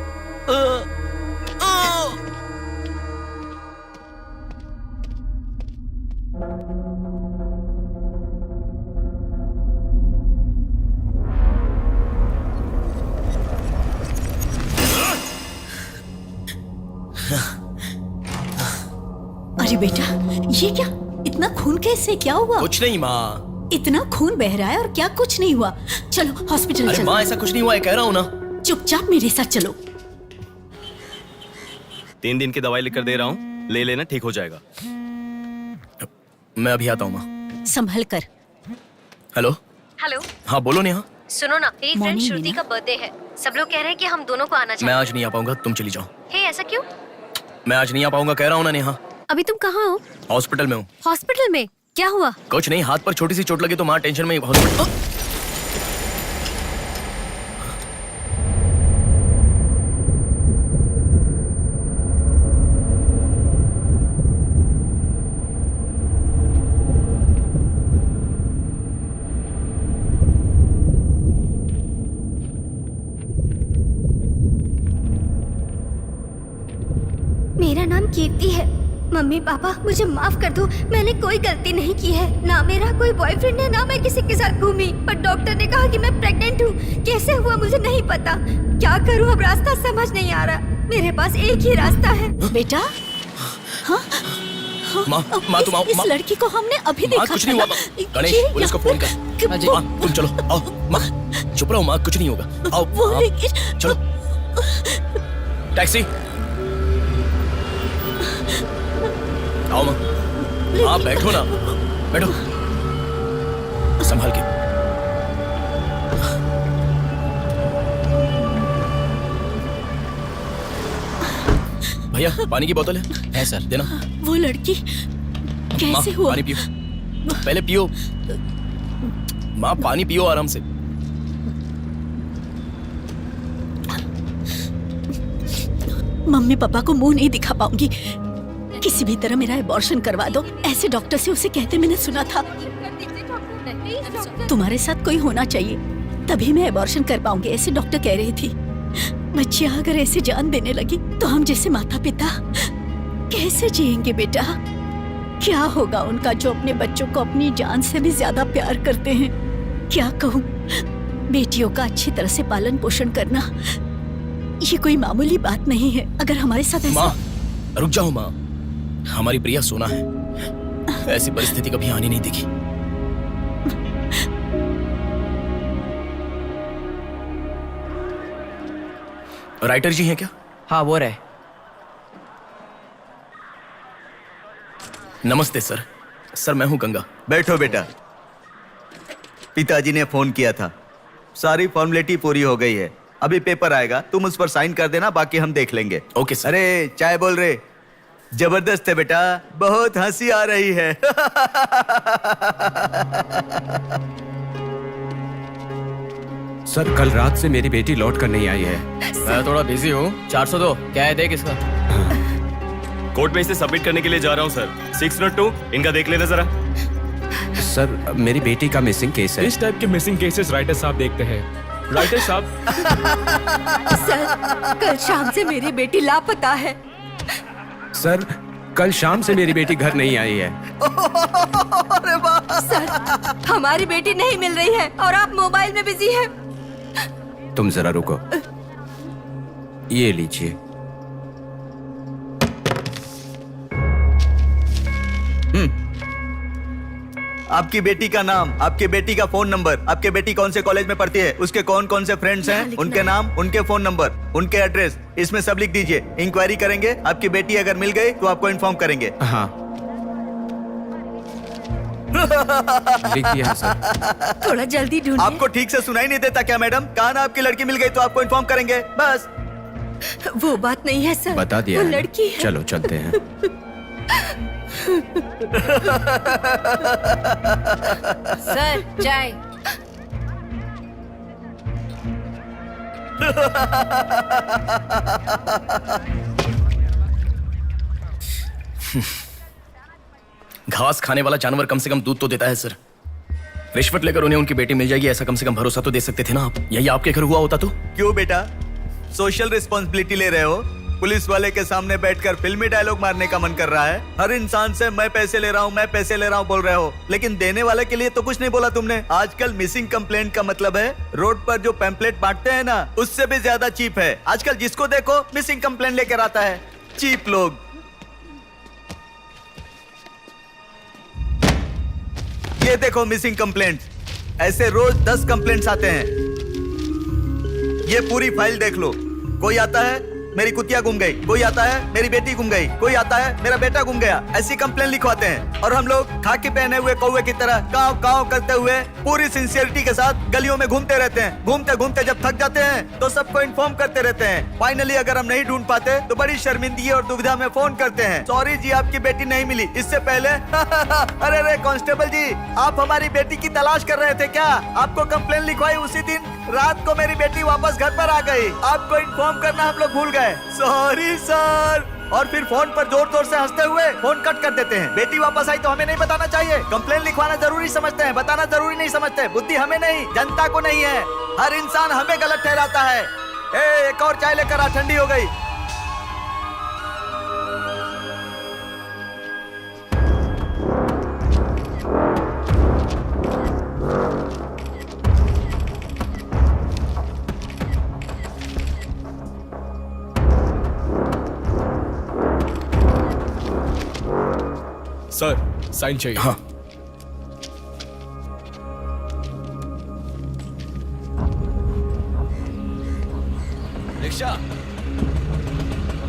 [SPEAKER 6] अरे बेटा, ये क्या? इतना खून कैसे? क्या हुआ?
[SPEAKER 3] कुछ नहीं माँ।
[SPEAKER 6] इतना खून बह रहा है और क्या कुछ नहीं हुआ? चलो हॉस्पिटल
[SPEAKER 3] अरे
[SPEAKER 6] चलो।
[SPEAKER 3] माँ, ऐसा कुछ नहीं हुआ है, कह रहा हूँ ना।
[SPEAKER 6] चुपचाप मेरे साथ चलो।
[SPEAKER 5] 3 दिन की दवाई लिख कर दे रहा हूँ, ले लेना, ठीक हो जाएगा।
[SPEAKER 3] मैं अभी आता हूँ माँ।
[SPEAKER 6] संभल कर।
[SPEAKER 3] हेलो।
[SPEAKER 11] हेलो।
[SPEAKER 3] हाँ बोलो नेहा।
[SPEAKER 11] सुनो ना, मेरी फ्रेंड
[SPEAKER 6] मॉर्निंग में
[SPEAKER 11] श्रुति
[SPEAKER 6] ना?
[SPEAKER 11] का बर्थडे है। सब लोग कह रहे हैं कि हम दोनों को आना
[SPEAKER 3] मैं
[SPEAKER 11] चाहिए।
[SPEAKER 3] आज नहीं आ पाऊंगा, तुम चली जाओ।
[SPEAKER 11] हे, ऐसा क्यों?
[SPEAKER 3] मैं आज नहीं आ पाऊंगा, कह रहा हूँ ना नेहा।
[SPEAKER 11] अभी तुम कहाँ हो?
[SPEAKER 3] हॉस्पिटल में हूँ।
[SPEAKER 11] हॉस्पिटल में? क्या हुआ?
[SPEAKER 3] कुछ नहीं, हाथ पर छोटी सी चोट लगी तो माँ टेंशन में हॉस्पिटल।
[SPEAKER 9] मेरा नाम कीर्ति है। मम्मी पापा मुझे माफ कर दो, मैंने कोई गलती नहीं की है। ना मेरा कोई बॉयफ्रेंड है, ना मैं किसी के साथ घूमी। पर डॉक्टर ने कहा कि मैं प्रेग्नेंट हूँ। कैसे हुआ मुझे नहीं पता। क्या करूँ अब, रास्ता समझ नहीं आ रहा। मेरे पास एक ही रास्ता है।
[SPEAKER 6] बेटा, हाँ?
[SPEAKER 3] माँ, तुम आओ।
[SPEAKER 6] इस लड़की को हमने अभी देखा।
[SPEAKER 3] कुछ नहीं हुआ माँ। गणेश, पुलिस को फोन कर। माँ, तुम चलो, आओ। माँ, चुप रहो माँ, कुछ नहीं होगा। आओ, चलो। टैक्सी। आओ माँ। हाँ बैठो ना, बैठो, संभाल के। भैया पानी की बोतल है सर, देना।
[SPEAKER 6] वो लड़की कैसे हुआ?
[SPEAKER 3] पानी पियो, पहले पियो माँ, पानी पियो आराम से।
[SPEAKER 6] मम्मी पापा को मुंह नहीं दिखा पाऊंगी। किसी भी तरह मेरा एबॉर्शन करवा दो, ऐसे डॉक्टर से उसे कहते मैंने सुना था। तुम्हारे साथ कोई होना चाहिए, तभी मैं एबॉर्शन कर पाऊंगी, ऐसे डॉक्टर कह रही थी। बच्चियां अगर ऐसे जान देने लगी तो हम जैसे माता पिता कैसे जिएंगे बेटा? क्या होगा उनका जो अपने बच्चों को अपनी जान से भी ज्यादा प्यार करते हैं? क्या कहूँ, बेटियों का अच्छी तरह से पालन पोषण करना ये कोई मामूली बात नहीं है। अगर हमारे साथ ऐसा...
[SPEAKER 3] माँ रुक जाओ माँ, हमारी प्रिया सोना है, ऐसी परिस्थिति कभी आनी नहीं देखी। राइटर जी हैं क्या?
[SPEAKER 7] हाँ वो रहे।
[SPEAKER 3] नमस्ते सर। सर मैं हूं गंगा।
[SPEAKER 8] बैठो बेटा। पिताजी ने फोन किया था, सारी फॉर्मेलिटी पूरी हो गई है। अभी पेपर आएगा, तुम उस पर साइन कर देना, बाकी हम देख लेंगे।
[SPEAKER 3] Okay sir.
[SPEAKER 8] अरे चाय बोल रहे, जबरदस्त है बेटा, बहुत हंसी आ रही है।
[SPEAKER 13] सर कल रात से मेरी बेटी लौट कर नहीं आई है।
[SPEAKER 7] मैं थोड़ा बिजी हूँ। 402 क्या है, देख इसका।
[SPEAKER 5] कोर्ट में इसे सबमिट करने के लिए जा रहा हूँ सर। 602 इनका देख लेना जरा।
[SPEAKER 13] सर मेरी बेटी का मिसिंग केस है।
[SPEAKER 5] इस टाइप के मिसिंग केसेस राइटर साहब देखते हैं। राइटर साहब।
[SPEAKER 2] सर कल शाम से मेरी बेटी लापता है।
[SPEAKER 13] सर कल शाम से मेरी बेटी घर नहीं आई है।
[SPEAKER 2] सर हमारी बेटी नहीं मिल रही है और आप मोबाइल में बिजी हैं।
[SPEAKER 13] तुम जरा रुको, ये लीजिए।
[SPEAKER 8] आपकी बेटी का नाम, आपकी बेटी का फोन नंबर, आपकी बेटी कौन से कॉलेज में पढ़ती है, उसके कौन कौन से फ्रेंड्स हैं, उनके नाम, उनके फोन नंबर, उनके एड्रेस, इसमें सब लिख दीजिए। इंक्वायरी करेंगे, आपकी बेटी अगर मिल गई तो आपको इन्फॉर्म करेंगे।
[SPEAKER 13] हाँ लिख दिया सर।
[SPEAKER 2] थोड़ा जल्दी ढूंढिए।
[SPEAKER 8] आपको ठीक से सुनाई नहीं देता क्या मैडम? कहा ना आपकी लड़की मिल गई तो आपको इन्फॉर्म करेंगे, बस।
[SPEAKER 2] वो बात नहीं है सर,
[SPEAKER 13] बता दिया
[SPEAKER 2] वो
[SPEAKER 13] है।
[SPEAKER 2] लड़की है।
[SPEAKER 13] चलो चलते हैं।
[SPEAKER 12] सर चाय।
[SPEAKER 3] घास खाने वाला जानवर कम से कम दूध तो देता है सर। रिश्वत लेकर उन्हें उनकी बेटी मिल जाएगी, ऐसा कम से कम भरोसा तो दे सकते थे ना आप। यही आपके घर हुआ होता तो?
[SPEAKER 8] क्यों बेटा, सोशल रिस्पॉन्सिबिलिटी ले रहे हो? पुलिस वाले के सामने बैठकर फिल्मी डायलॉग मारने का मन कर रहा है? हर इंसान से मैं पैसे ले रहा हूँ, मैं पैसे ले रहा हूँ बोल रहे हो, लेकिन देने वाले के लिए तो कुछ नहीं बोला तुमने। आजकल मिसिंग कंप्लेंट का मतलब है रोड पर जो पैम्पलेट बांटते हैं ना, उससे भी ज्यादा चीप है। आजकल जिसको देखो मिसिंग कंप्लेंट लेकर आता है। चीप लोग। ये देखो मिसिंग कंप्लेंट। ऐसे रोज 10 कंप्लेंट्स आते हैं। ये पूरी फाइल देख लो। कोई आता है मेरी कुतिया गुम गई, कोई आता है मेरी बेटी गुम गई, कोई आता है मेरा बेटा गुम गया। ऐसी कंप्लेंट लिखवाते हैं और हम लोग खाकी पहने हुए कौवे की तरह काव काव करते हुए पूरी सिंसियरिटी के साथ गलियों में घूमते रहते हैं। घूमते घूमते जब थक जाते हैं तो सबको इन्फॉर्म करते रहते हैं। फाइनली अगर हम नहीं ढूंढ पाते तो बड़ी शर्मिंदगी और दुविधा में फोन करते हैं, सॉरी जी आपकी बेटी नहीं मिली। इससे पहले अरे रे कांस्टेबल जी, आप हमारी बेटी की तलाश कर रहे थे क्या? आपको कंप्लेंट लिखवाई उसी दिन रात को मेरी बेटी वापस घर पर आ गई। आपको इन्फॉर्म करना हम लोग भूल गए, सॉरी सर। और फिर फोन पर जोर जोर से हंसते हुए फोन कट कर देते हैं। बेटी वापस आई तो हमें नहीं बताना चाहिए। कंप्लेंट लिखवाना जरूरी समझते हैं, बताना जरूरी नहीं समझते। बुद्धि हमें नहीं, जनता को नहीं है। हर इंसान हमें गलत ठहराता है। एक और चाय लेकर आ, ठंडी हो गई।
[SPEAKER 5] सर साइन चाहिए।
[SPEAKER 3] हाँ।
[SPEAKER 7] रिक्शा,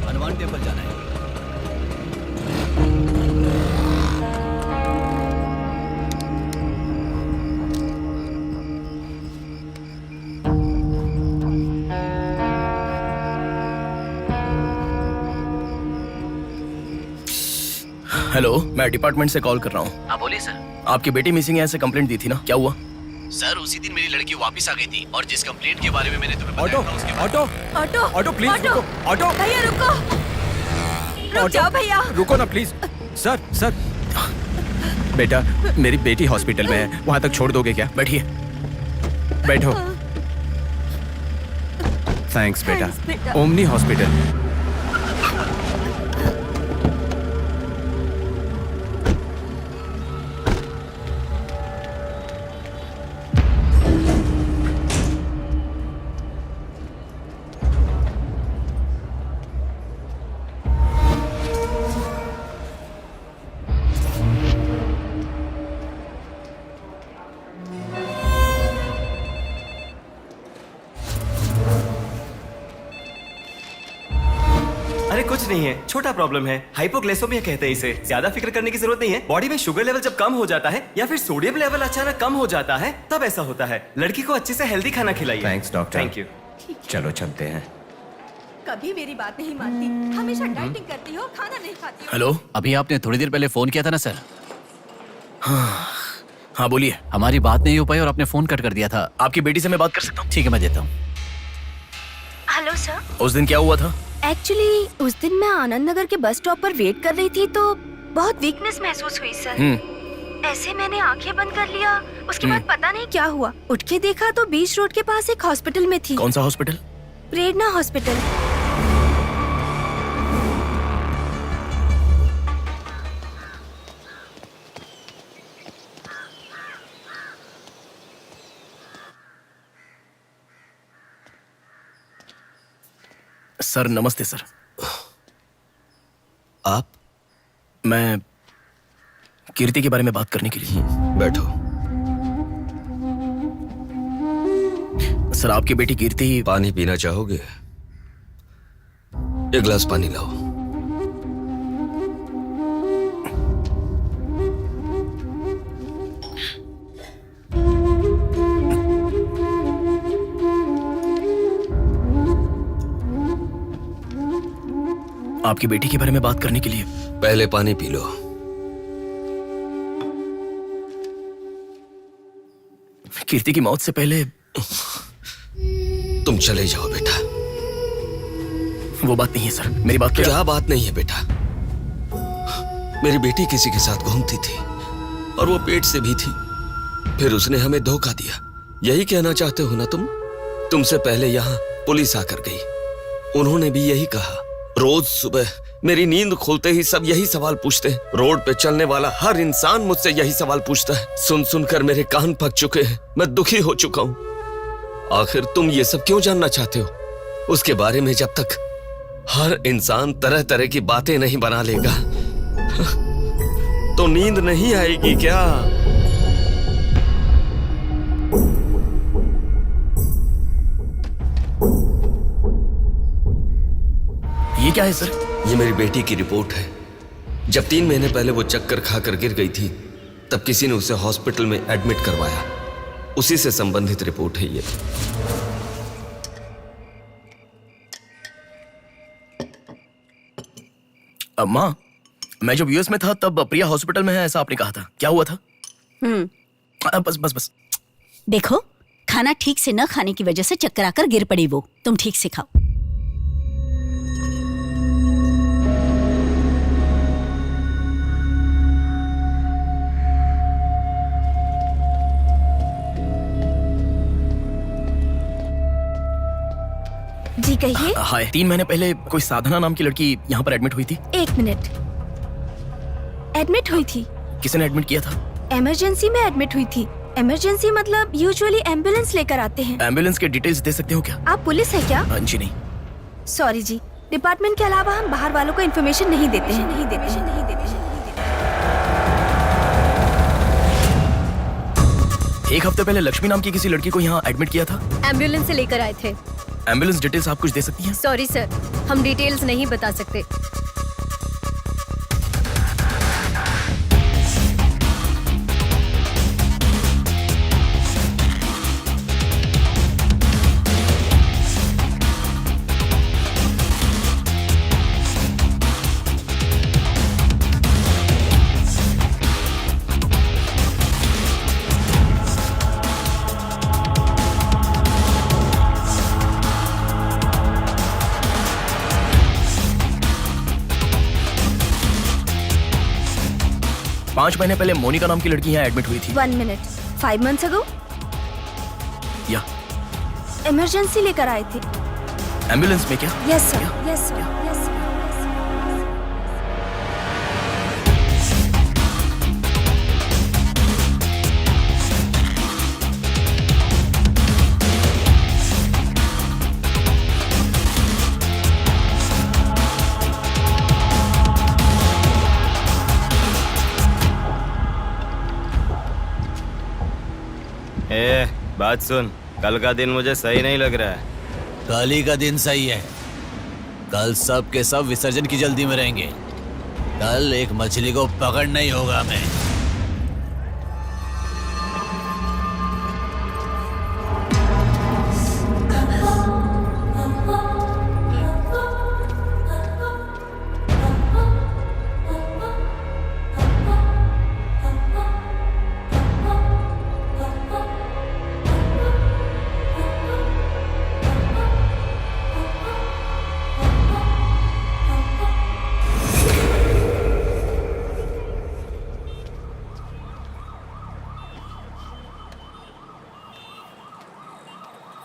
[SPEAKER 7] हनुमान टेम्पल जाना है।
[SPEAKER 3] हेलो, मैं डिपार्टमेंट से कॉल कर रहा हूँ।
[SPEAKER 7] हाँ बोलिए सर।
[SPEAKER 3] आपकी बेटी मिसिंग है ऐसे कंप्लेंट दी थी ना, क्या हुआ?
[SPEAKER 7] सर उसी दिन मेरी लड़की वापस आ गई थी और जिस कंप्लेंट के बारे में मैंने तुम्हें
[SPEAKER 5] ऑटो
[SPEAKER 7] बताया था उसके
[SPEAKER 5] ऑटो
[SPEAKER 2] ऑटो
[SPEAKER 5] ऑटो प्लीज रुको। ऑटो
[SPEAKER 2] भैया रुको, रुक जाओ भैया।
[SPEAKER 5] रुको ना प्लीज।
[SPEAKER 13] सर सर, बेटा मेरी बेटी हॉस्पिटल में है, वहां तक छोड़ दोगे क्या?
[SPEAKER 3] बैठिए।
[SPEAKER 13] बैठो। थैंक्स बेटा। Omni hospital.
[SPEAKER 10] अरे कुछ नहीं है, छोटा प्रॉब्लम है, हाइपोग्लाइसेमिया कहते हैं इसे। ज्यादा फिक्र करने की जरूरत नहीं है। बॉडी में शुगर लेवल जब कम हो जाता है या फिर सोडियम लेवल अचानक कम हो जाता है तब ऐसा होता है। लड़की को अच्छे से हेल्दी खाना खिलाइए।
[SPEAKER 13] Thanks doctor.
[SPEAKER 10] Thank you.
[SPEAKER 13] चलो चलते हैं।
[SPEAKER 2] कभी मेरी बात नहीं मानती, हमेशा डाइटिंग करती हो, खाना नहीं खाती हो।
[SPEAKER 3] हेलो,
[SPEAKER 7] अभी आपने थोड़ी देर पहले फोन किया था ना सर?
[SPEAKER 3] हाँ बोलिए।
[SPEAKER 7] हमारी बात नहीं हो पाई और आपने फोन कट कर दिया था।
[SPEAKER 3] आपकी बेटी से मैं बात कर सकता हूँ?
[SPEAKER 7] ठीक है, मैं देता हूँ।
[SPEAKER 9] Hello sir.
[SPEAKER 3] उस दिन क्या हुआ था?
[SPEAKER 9] एक्चुअली उस दिन मैं आनंद नगर के बस स्टॉप पर वेट कर रही थी तो बहुत वीकनेस महसूस हुई सर। ऐसे मैंने आंखें बंद कर लिया। उसके बाद पता नहीं क्या हुआ, उठ के देखा तो बीच रोड के पास एक हॉस्पिटल में थी।
[SPEAKER 3] कौन सा हॉस्पिटल?
[SPEAKER 9] प्रेरणा हॉस्पिटल।
[SPEAKER 3] सर नमस्ते सर।
[SPEAKER 1] आप?
[SPEAKER 3] मैं कीर्ति के बारे में बात करने के लिए।
[SPEAKER 1] बैठो।
[SPEAKER 3] सर आपकी बेटी कीर्ति।
[SPEAKER 1] पानी पीना चाहोगे? एक गिलास पानी लाओ।
[SPEAKER 3] आपकी बेटी के बारे में बात करने के लिए।
[SPEAKER 1] पहले पानी पी लो।
[SPEAKER 3] कीर्ति की मौत से पहले।
[SPEAKER 1] तुम चले जाओ बेटा।
[SPEAKER 3] वो बात नहीं है सर, मेरी बात
[SPEAKER 1] क्या बात नहीं है बेटा? मेरी बेटी किसी के साथ घूमती थी और वो पेट से भी थी। फिर उसने हमें धोखा दिया। यही कहना चाहते हो ना तुम? तुमसे पहले यहाँ पुलिस आकर गई। उन्होंने भी यही कहा। रोज सुबह मेरी नींद खुलते ही सब यही सवाल पूछते हैं। रोड पे चलने वाला हर इंसान मुझसे यही सवाल पूछता है। सुन सुनकर मेरे कान पक चुके हैं। मैं दुखी हो चुका हूँ। आखिर तुम ये सब क्यों जानना चाहते हो? उसके बारे में जब तक हर इंसान तरह तरह की बातें नहीं बना लेगा तो नींद नहीं आएगी क्या?
[SPEAKER 3] ये क्या है सर?
[SPEAKER 1] ये मेरी बेटी की रिपोर्ट है। जब 3 महीने पहले वो चक्कर खाकर गिर गई थी, तब किसी ने उसे हॉस्पिटल में एडमिट करवाया। उसी से संबंधित रिपोर्ट है ये।
[SPEAKER 3] माँ, मैं जब यूएस में था तब प्रिया हॉस्पिटल में है ऐसा आपने कहा था, क्या हुआ था? बस बस बस।
[SPEAKER 6] देखो, खाना ठीक से न खाने की वजह से चक्कर आकर गिर पड़ी वो। तुम ठीक से खाओ।
[SPEAKER 2] जी कहिए।
[SPEAKER 3] हाय। 3 महीने पहले कोई साधना नाम की लड़की यहाँ पर एडमिट हुई थी।
[SPEAKER 2] 1 मिनट। एडमिट हुई थी?
[SPEAKER 3] किसने एडमिट किया था?
[SPEAKER 2] इमरजेंसी में एडमिट हुई थी। इमरजेंसी मतलब यूजुअली एम्बुलेंस लेकर आते हैं।
[SPEAKER 3] एम्बुलेंस के डिटेल्स दे सकते हो क्या?
[SPEAKER 2] आप पुलिस है क्या?
[SPEAKER 3] जी नहीं।
[SPEAKER 2] सॉरी जी, डिपार्टमेंट के अलावा हम बाहर वालों को इन्फॉर्मेशन नहीं देते हैं।
[SPEAKER 3] एक हफ्ते पहले लक्ष्मी नाम की किसी लड़की को यहाँ एडमिट किया था।
[SPEAKER 11] एम्बुलेंस से लेकर आए थे।
[SPEAKER 3] एम्बुलेंस डिटेल्स आप कुछ दे सकती हैं?
[SPEAKER 11] सॉरी सर, हम डिटेल्स नहीं बता सकते।
[SPEAKER 3] पांच महीने पहले मोनिका नाम की लड़की यहाँ एडमिट हुई थी।
[SPEAKER 2] 1 मिनट। 5 months ago?
[SPEAKER 3] या
[SPEAKER 2] इमरजेंसी लेकर आए थे।
[SPEAKER 3] एम्बुलेंस में क्या?
[SPEAKER 2] Yes sir, yes sir, yes sir.
[SPEAKER 5] बात सुन, कल का दिन मुझे सही नहीं लग रहा है।
[SPEAKER 7] कल ही का दिन सही है। कल सब के सब विसर्जन की जल्दी में रहेंगे। कल एक मछली को पकड़ना ही होगा हमें।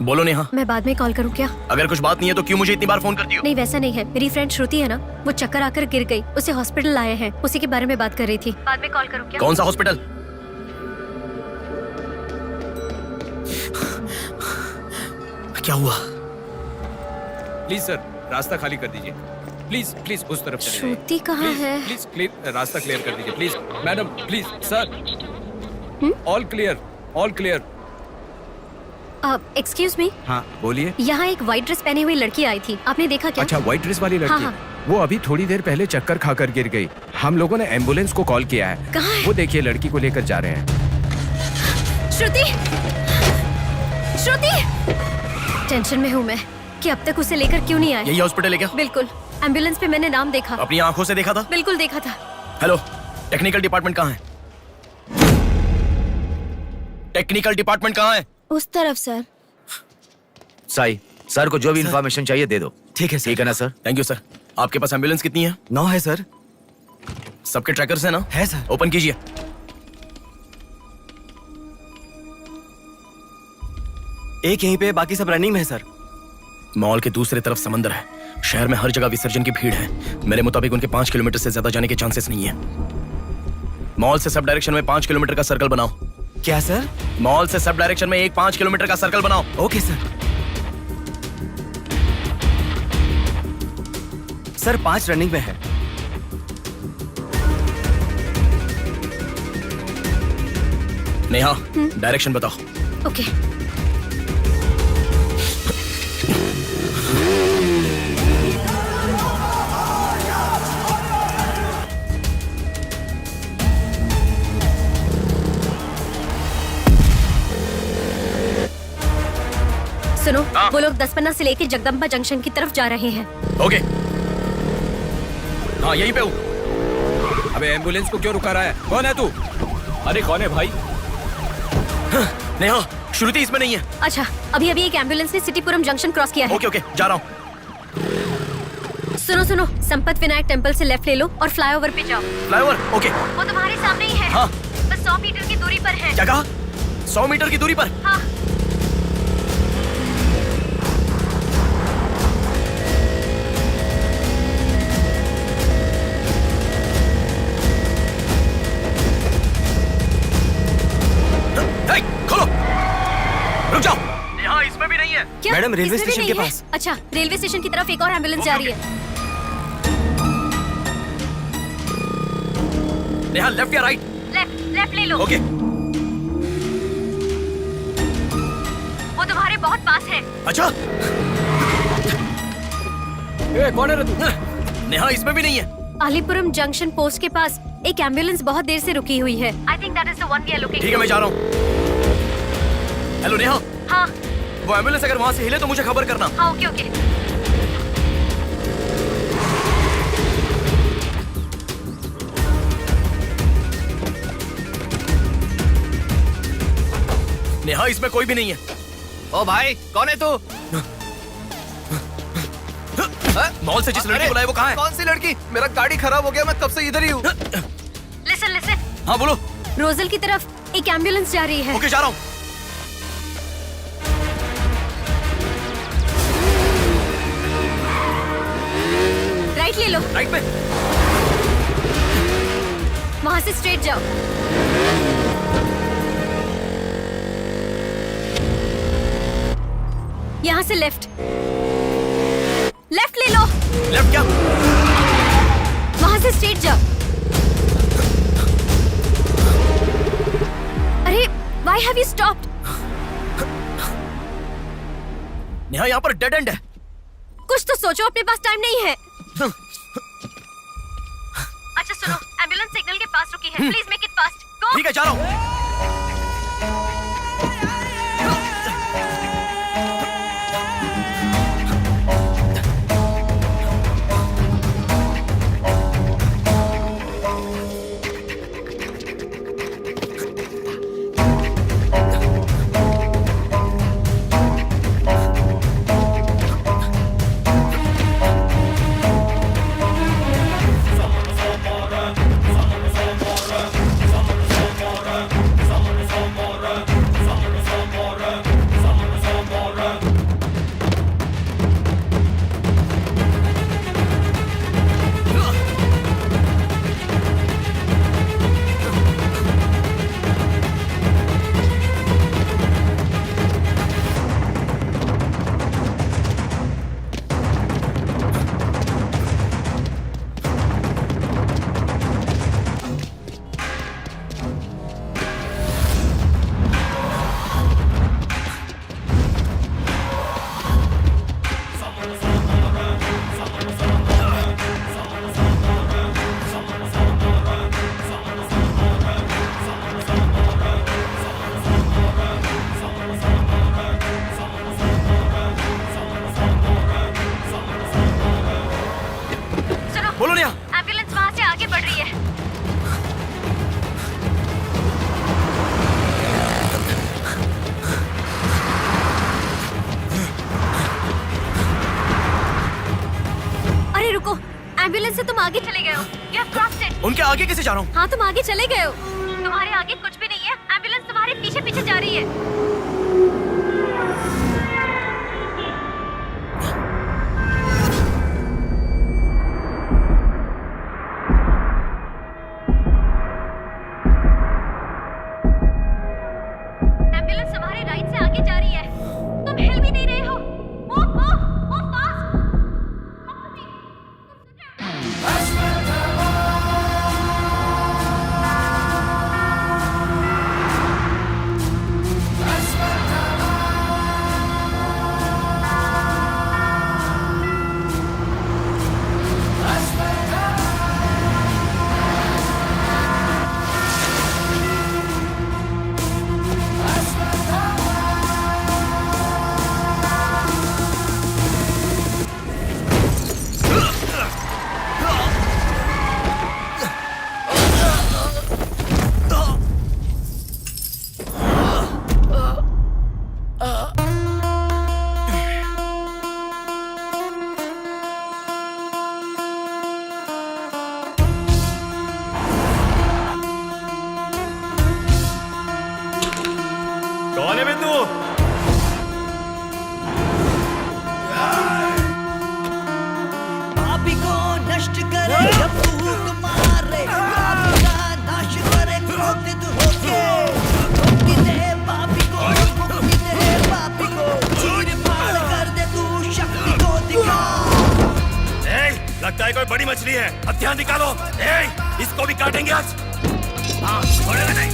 [SPEAKER 3] बोलो नेहा।
[SPEAKER 11] मैं बाद में कॉल करूँ क्या?
[SPEAKER 3] अगर कुछ बात नहीं है तो क्यों मुझे इतनी बार फोन करती हो?
[SPEAKER 11] नहीं वैसा नहीं है, मेरी फ्रेंड श्रुति है ना, वो चक्कर आकर गिर गई, उसे हॉस्पिटल लाए हैं, उसी के बारे में बात कर रही थी। बाद में कॉल करूँ क्या?
[SPEAKER 3] कौन सा हॉस्पिटल? क्या हुआ?
[SPEAKER 13] प्लीज सर, रास्ता खाली कर दीजिए। प्लीज प्लीज उस तरफ चले जाइए।
[SPEAKER 11] श्रुति कहाँ है?
[SPEAKER 13] प्लीज क्लियर, रास्ता क्लियर कर दीजिए please. Madam please sir, all clear, all clear.
[SPEAKER 11] Excuse me.
[SPEAKER 13] हाँ बोलिए।
[SPEAKER 11] यहाँ एक व्हाइट ड्रेस पहनी हुई लड़की आई थी, आपने देखा क्या?
[SPEAKER 13] अच्छा, व्हाइट ड्रेस वाली लड़की?
[SPEAKER 11] हाँ।
[SPEAKER 13] वो अभी थोड़ी देर पहले चक्कर खाकर गिर गई। हम लोगों ने एम्बुलेंस को कॉल किया है।
[SPEAKER 11] कहाँ है?
[SPEAKER 13] वो देखिए लड़की को लेकर जा रहे हैं।
[SPEAKER 11] श्रुति, श्रुति! टेंशन में हूँ मैं कि अब तक उसे लेकर क्यों नहीं आए।
[SPEAKER 3] यही हॉस्पिटल है क्या?
[SPEAKER 11] बिल्कुल, एम्बुलेंस पे मैंने नाम देखा।
[SPEAKER 3] अपनी आंखों से देखा था?
[SPEAKER 11] बिल्कुल देखा था।
[SPEAKER 3] हेलो, टेक्निकल डिपार्टमेंट कहाँ है? टेक्निकल डिपार्टमेंट कहाँ है?
[SPEAKER 2] उस तरफ सर।
[SPEAKER 7] साई, सर को जो भी इंफॉर्मेशन चाहिए दे दो।
[SPEAKER 3] ठीक है सर।
[SPEAKER 7] ठीक है ना सर?
[SPEAKER 3] Thank you sir. आपके पास एम्बुलेंस कितनी है?
[SPEAKER 8] 9 है सर।
[SPEAKER 3] सबके ट्रैकर्स है ना?
[SPEAKER 8] है सर।
[SPEAKER 3] ओपन कीजिए।
[SPEAKER 10] एक यहीं पे, बाकी सब रनिंग में है सर।
[SPEAKER 3] मॉल के दूसरे तरफ समंदर है। शहर में हर जगह विसर्जन की भीड़ है। मेरे मुताबिक उनके 5 किलोमीटर से ज्यादा जाने के चांसेस नहीं है। मॉल से सब डायरेक्शन में 5 किलोमीटर का सर्कल बनाओ।
[SPEAKER 10] क्या सर?
[SPEAKER 3] मॉल से सब डायरेक्शन में एक 5 किलोमीटर का सर्कल बनाओ।
[SPEAKER 10] Okay sir. सर 5 रनिंग में है।
[SPEAKER 3] नेहा, डायरेक्शन बताओ।
[SPEAKER 11] ओके। वो लोग 10 से लेके जगदम्बा जंक्शन की तरफ जा रहे हैं।
[SPEAKER 3] ओके, हाँ यहीं पे हूँ।
[SPEAKER 13] अबे एम्बुलेंस को क्यों रुका रहा है? कौन है तू?
[SPEAKER 5] अरे कौन है भाई?
[SPEAKER 3] नेहा, श्रुति इसमें नहीं है।
[SPEAKER 11] अच्छा, अभी अभी एक एम्बुलेंस ने सिटीपुरम जंक्शन क्रॉस किया है।
[SPEAKER 3] ओके ओके, जा रहा हूँ।
[SPEAKER 11] सुनो सुनो, संपत विनायक टेम्पल से लेफ्ट ले लो और फ्लाईओवर पे जाओ।
[SPEAKER 3] फ्लाईओवर? ओके।
[SPEAKER 11] वो तुम्हारे सामने ही है।
[SPEAKER 3] हाँ।
[SPEAKER 11] बस 100 मीटर की दूरी पर है।
[SPEAKER 3] क्या कहा? 100 मीटर की दूरी पर?
[SPEAKER 11] हाँ।
[SPEAKER 3] खोलो, रुक जाओ। यहाँ इसमें भी नहीं है।
[SPEAKER 11] क्या?
[SPEAKER 10] मैडम, रेलवे
[SPEAKER 11] इसमें भी
[SPEAKER 10] स्टेशन के
[SPEAKER 11] नहीं है?
[SPEAKER 10] पास।
[SPEAKER 11] अच्छा, रेलवे स्टेशन की तरफ एक और एम्बुलेंस जा रही है।
[SPEAKER 3] नेहा, लेफ्ट या राइट?
[SPEAKER 11] लेफ्ट ले लो।
[SPEAKER 3] ओके।
[SPEAKER 11] वो तुम्हारे बहुत पास है।
[SPEAKER 3] अच्छा,
[SPEAKER 5] कौन है रे तू?
[SPEAKER 3] नेहा इसमें भी नहीं है।
[SPEAKER 11] अलीपुरम जंक्शन पोस्ट के पास एक एम्बुलेंस बहुत देर से रुकी हुई है। I think that is the one we are looking.
[SPEAKER 3] ठीक है, मैं जा रहा हूँ। हेलो नेहा।
[SPEAKER 11] हाँ।
[SPEAKER 3] वो एम्बुलेंस अगर वहाँ से हिले तो मुझे खबर करना।
[SPEAKER 11] हाँ, ओके ओके।
[SPEAKER 3] नेहा इसमें कोई भी नहीं है।
[SPEAKER 7] ओ भाई, कौन है तू?
[SPEAKER 3] मॉल से जिस लड़की बुलाए वो कहाँ है?
[SPEAKER 7] कौन सी लड़की? मेरा गाड़ी खराब हो गया, मैं कब से इधर ही हूँ।
[SPEAKER 11] लिसन।
[SPEAKER 3] हाँ बोलो।
[SPEAKER 11] रोजल की तरफ एक एम्बुलेंस जा रही है।
[SPEAKER 3] ओके, जा रहा हूँ।
[SPEAKER 11] राइट ले लो।
[SPEAKER 3] राइट पे?
[SPEAKER 11] वहाँ से स्ट्रेट जाओ। यहाँ से लेफ्ट ले लो।
[SPEAKER 3] लेफ्ट क्या?
[SPEAKER 11] वहाँ से स्ट्रेट जाओ। अरे, why have you stopped?
[SPEAKER 3] Neha, यहाँ पर डेड एंड है।
[SPEAKER 11] कुछ तो सोचो, अपने पास टाइम नहीं है। अच्छा सुनो, एम्बुलेंस सिग्नल के पास रुकी है। Please make it fast. Go.
[SPEAKER 3] ठीक है, जा रहा हूँ।
[SPEAKER 11] एम्बुलेंस से तुम आगे चले गए हो। You have crossed it.
[SPEAKER 3] उनके आगे कैसे जा रहा हूँ?
[SPEAKER 11] हाँ, तुम आगे चले गए हो। तुम्हारे आगे कुछ भी नहीं है। एम्बुलेंस तुम्हारे पीछे पीछे जा रही है। एम्बुलेंस तुम्हारे राइट से आगे जा रही है। तुम हिल भी नहीं रहे हो। Move fast.
[SPEAKER 5] मछली है, अब ध्यान निकालो। इसको भी काटेंगे आज। हाँ, छोड़ेगा नहीं।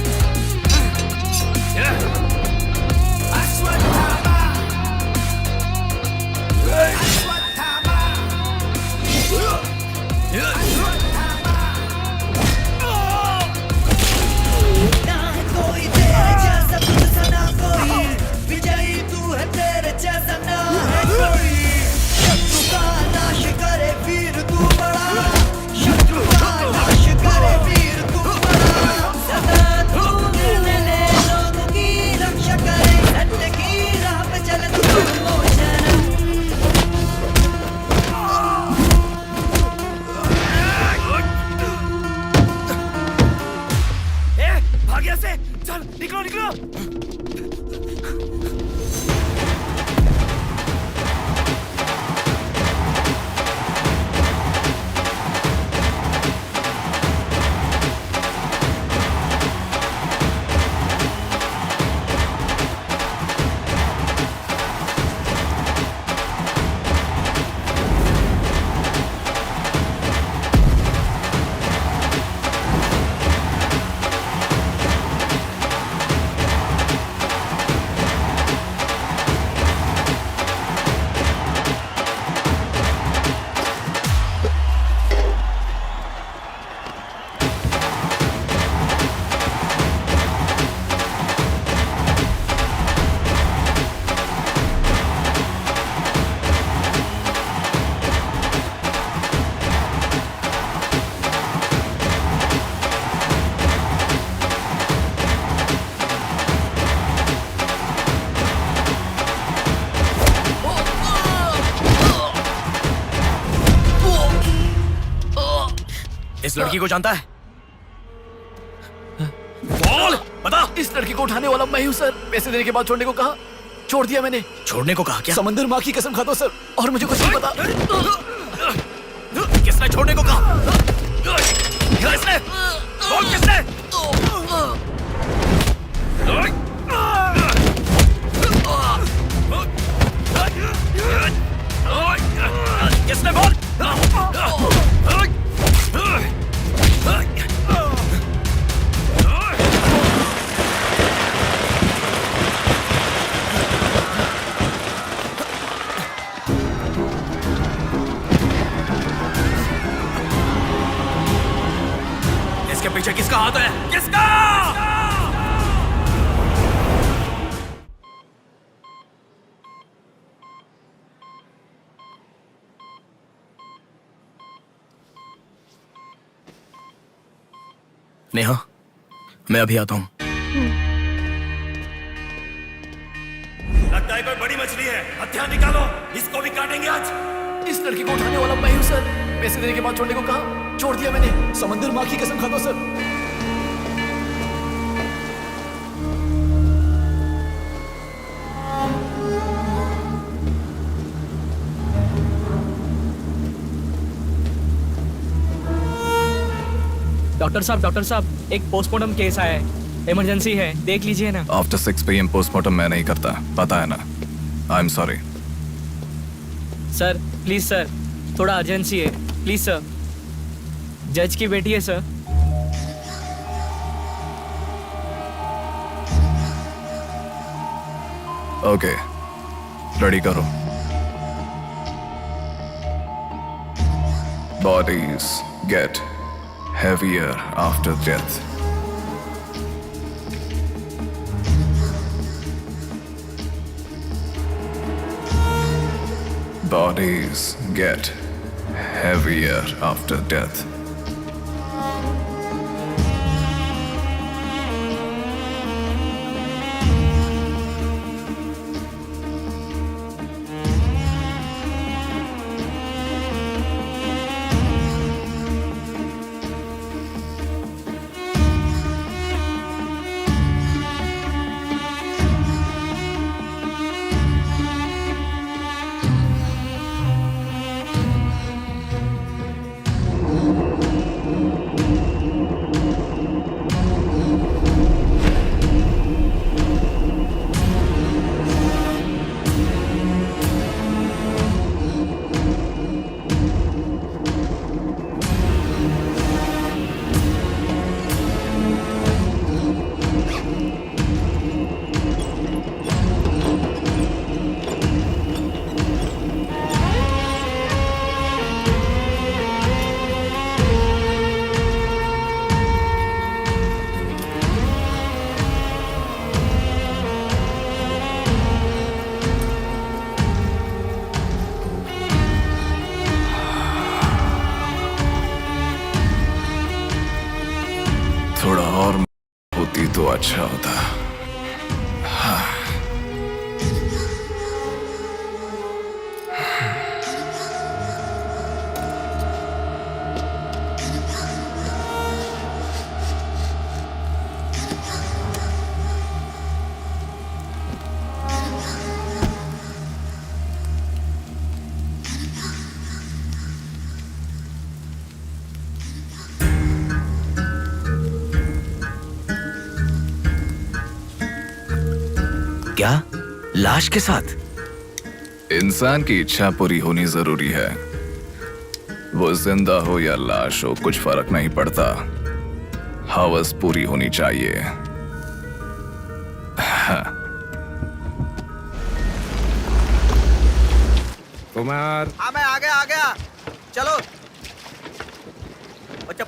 [SPEAKER 14] ना है कोई तेरे जैसा, तुझसा ना कोई, विजयी तू है, तेरे जैसा ना है कोई। शत्रु का नाश करे वीर तू बड़ा, शत्रु का नाश करे वीर तू बड़ा। सदा तू निर्णय ले, लोगों की रक्षा करे, सत्य की राह पे चले तू मोचन।
[SPEAKER 5] भाग्य से चल, निकलो निकलो। इस लड़की को जानता है? बोल, बता।
[SPEAKER 7] इस लड़की को उठाने वाला मैं हूँ सर। पैसे देने के बाद छोड़ने को कहा, छोड़ दिया मैंने।
[SPEAKER 3] छोड़ने को कहा क्या?
[SPEAKER 7] समंदर माँ की कसम खाता हूँ सर, और मुझे कुछ नहीं पता।
[SPEAKER 3] किसने छोड़ने को कहा? किसने? बोल किसने? किसने? बोल। इसके पीछे किसका हाथ है? किसका? नेहा, मैं अभी आता हूं।
[SPEAKER 5] लगता है कोई बड़ी मछली है, हथियार निकालो, इसको भी काटेंगे आज।
[SPEAKER 7] इस लड़की को उठाने वाला मैं हूँ सर। पैसे देने के बाद छोड़ने को कहा, छोड़ दिया मैंने। समंदर माँ की कसम खाता हूँ सर।
[SPEAKER 16] डॉक्टर साहब, एक पोस्टमार्टम केस आया है, इमरजेंसी है, देख लीजिए ना।
[SPEAKER 17] आफ्टर 6 PM पोस्टमार्टम मैं नहीं करता, पता है ना। I am sorry
[SPEAKER 16] sir, please sir, थोड़ा अर्जेंसी है, प्लीज सर। जज की बेटी है सर।
[SPEAKER 17] ओके, रेडी करो। Bodies get heavier after death. Bodies get heavier after death. थोड़ा और होती तो अच्छा होता। हाँ।
[SPEAKER 13] क्या? लाश के साथ?
[SPEAKER 17] इंसान की इच्छा पूरी होनी जरूरी है। वो जिंदा हो या लाश हो, कुछ फर्क नहीं पड़ता। हवस पूरी होनी चाहिए। हाँ।
[SPEAKER 13] कुमार,
[SPEAKER 8] हाँ मैं आ गया। चलो।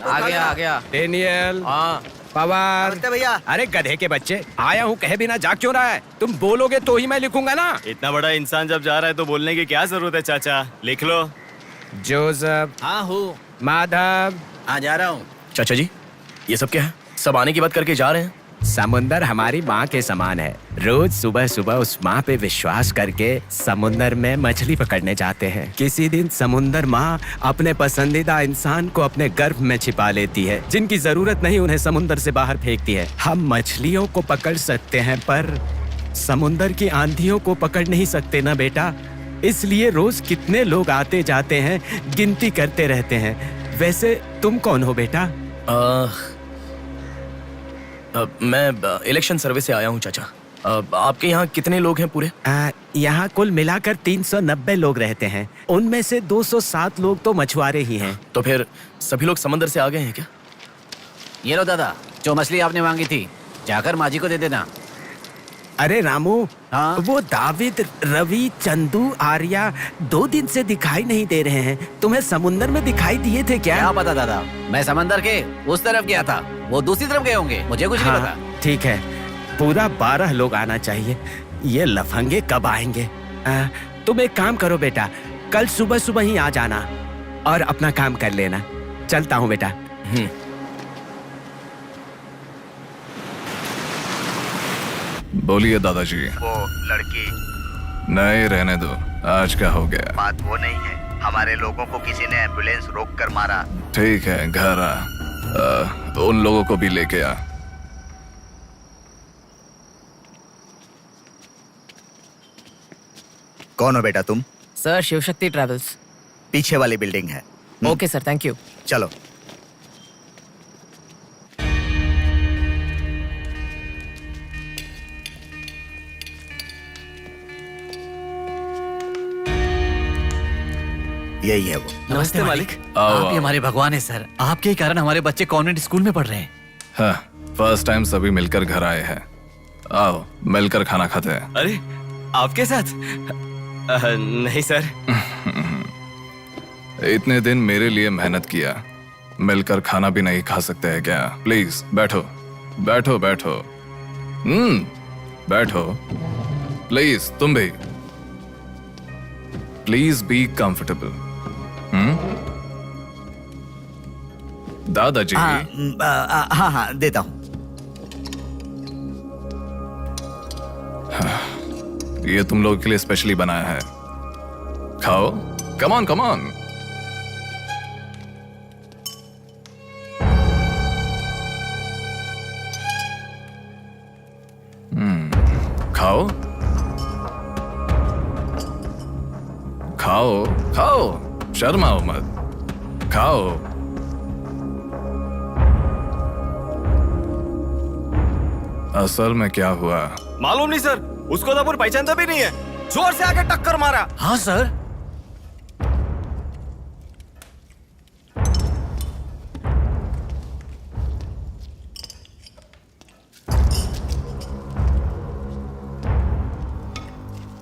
[SPEAKER 13] आ गया। डेनियल। हाँ। पवार।
[SPEAKER 8] नमस्ते भैया।
[SPEAKER 13] अरे गधे के बच्चे, आया हूँ कहे बिना जाग क्यों रहा है? तुम बोलोगे तो ही मैं लिखूंगा ना।
[SPEAKER 5] इतना बड़ा इंसान जब जा रहा है तो बोलने की क्या जरूरत है चाचा, लिख लो।
[SPEAKER 13] जोसेफ।
[SPEAKER 7] हाँ हूँ।
[SPEAKER 13] माधव।
[SPEAKER 7] हाँ जा रहा हूँ।
[SPEAKER 3] चाचा जी, ये सब क्या है? सब आने की बात करके जा रहे हैं।
[SPEAKER 13] समुंदर हमारी माँ के समान है। रोज सुबह सुबह उस माँ पे विश्वास करके समुंदर में मछली पकड़ने जाते हैं। किसी दिन समुंदर माँ अपने पसंदीदा इंसान को अपने गर्भ में छिपा लेती है। जिनकी जरूरत नहीं उन्हें समुंदर से बाहर फेंकती है। हम मछलियों को पकड़ सकते हैं पर समुंदर की आंधियों को पकड़ नहीं सकते ना बेटा। इसलिए रोज कितने लोग आते जाते हैं, गिनती करते रहते हैं। वैसे तुम कौन हो बेटा?
[SPEAKER 3] मैं इलेक्शन सर्विस से आया हूँ चाचा। आपके यहाँ कितने लोग हैं पूरे?
[SPEAKER 13] यहाँ कुल मिलाकर 390 लोग रहते हैं। उनमें से 207 लोग तो मछुआरे ही हैं।
[SPEAKER 3] तो फिर सभी लोग समंदर से आ गए हैं क्या?
[SPEAKER 7] ये लो दादा, जो मछली आपने मांगी थी, जाकर माँ जी को दे देना।
[SPEAKER 13] अरे रामू, हाँ? वो दाविद, रवि, चंदू, आर्या 2 दिन से दिखाई नहीं दे रहे हैं। तुम्हें समुंदर में दिखाई दिए थे क्या?
[SPEAKER 7] क्या पता दादा, मैं समंदर के उस तरफ गया था, वो दूसरी तरफ गए होंगे, मुझे कुछ नहीं पता।
[SPEAKER 13] ठीक है, पूरा 12 लोग आना चाहिए। ये लफंगे कब आएंगे? तुम एक काम करो बेटा, कल सुबह सुबह ही आ जाना और अपना काम कर लेना। चलता हूँ बेटा।
[SPEAKER 17] बोलिए दादाजी।
[SPEAKER 8] वो लड़की।
[SPEAKER 17] नहीं रहने दो, आज का हो गया।
[SPEAKER 8] बात वो नहीं है, हमारे लोगों को किसी ने एम्बुलेंस रोक कर मारा।
[SPEAKER 17] ठीक है, घर आ। उन लोगों को भी लेके आ।
[SPEAKER 8] कौन हो बेटा तुम?
[SPEAKER 16] Sir, Shivshakti travels.
[SPEAKER 8] पीछे वाली बिल्डिंग है।
[SPEAKER 16] Okay sir, thank you.
[SPEAKER 8] चलो। यही है वो।
[SPEAKER 7] नमस्ते मालिक।
[SPEAKER 17] आओ,
[SPEAKER 7] आप ही
[SPEAKER 17] आओ।
[SPEAKER 7] हमारे भगवान है सर। आपके ही कारण हमारे बच्चे कॉन्वेंट स्कूल में पढ़ रहे हैं।
[SPEAKER 17] हाँ, फर्स्ट टाइम सभी मिलकर घर आए हैं। आओ मिलकर खाना खाते हैं।
[SPEAKER 5] अरे आपके साथ? नहीं सर।
[SPEAKER 17] इतने दिन मेरे लिए मेहनत किया, मिलकर खाना भी नहीं खा सकते हैं क्या? प्लीज बैठो बैठो बैठो। बैठो प्लीज। तुम भी प्लीज बी कंफर्टेबल। दादाजी।
[SPEAKER 8] हाँ देता हूँ।
[SPEAKER 17] ये तुम लोगों के लिए स्पेशली बनाया है, खाओ। Come on come on. खाओ खाओ खाओ, शर्माओ मत, खाओ। असल में क्या हुआ
[SPEAKER 5] मालूम नहीं सर, उसको तो पहचानता भी नहीं है। जोर से आके टक्कर मारा।
[SPEAKER 7] हाँ सर।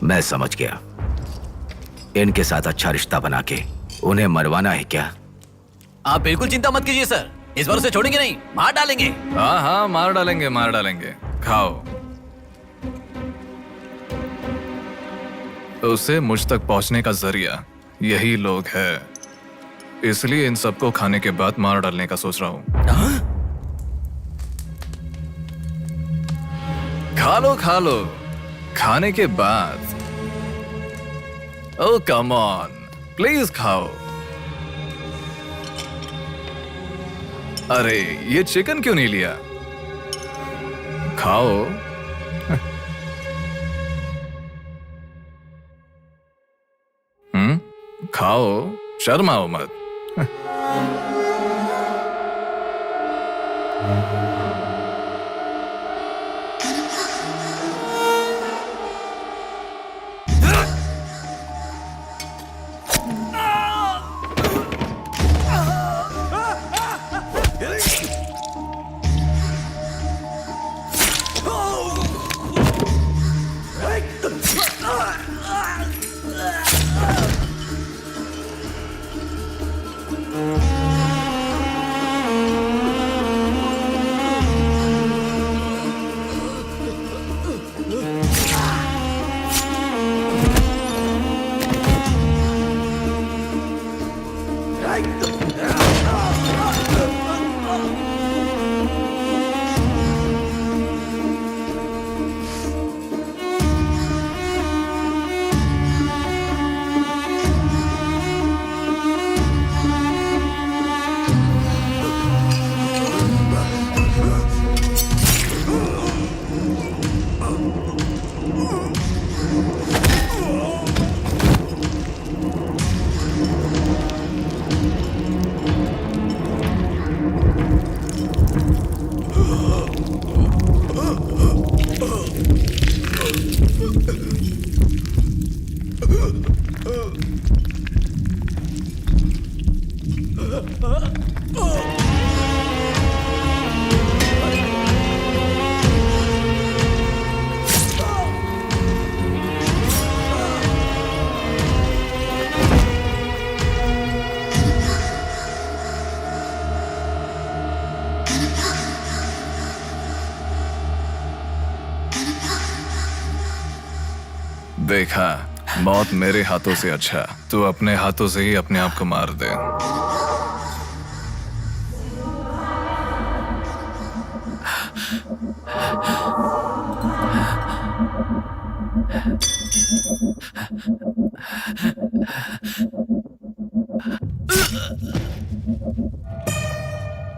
[SPEAKER 13] मैं समझ गया। इनके साथ अच्छा रिश्ता बना के उन्हें मरवाना है क्या?
[SPEAKER 7] आप बिल्कुल चिंता मत कीजिए सर, इस बार उसे छोड़ेंगे नहीं, मार डालेंगे।
[SPEAKER 17] हाँ हाँ, मार डालेंगे मार डालेंगे। खाओ। उसे मुझ तक पहुंचने का जरिया यही लोग है, इसलिए इन सबको खाने के बाद मार डालने का सोच रहा हूं। खा लो खाने के बाद। ओ कम ऑन, प्लीज खाओ। अरे ये चिकन क्यों नहीं लिया? खाओ। खाओ, शर्माओ मत। देखा, मौत मेरे हाथों से अच्छा तू अपने हाथों से ही अपने आप को मार दे।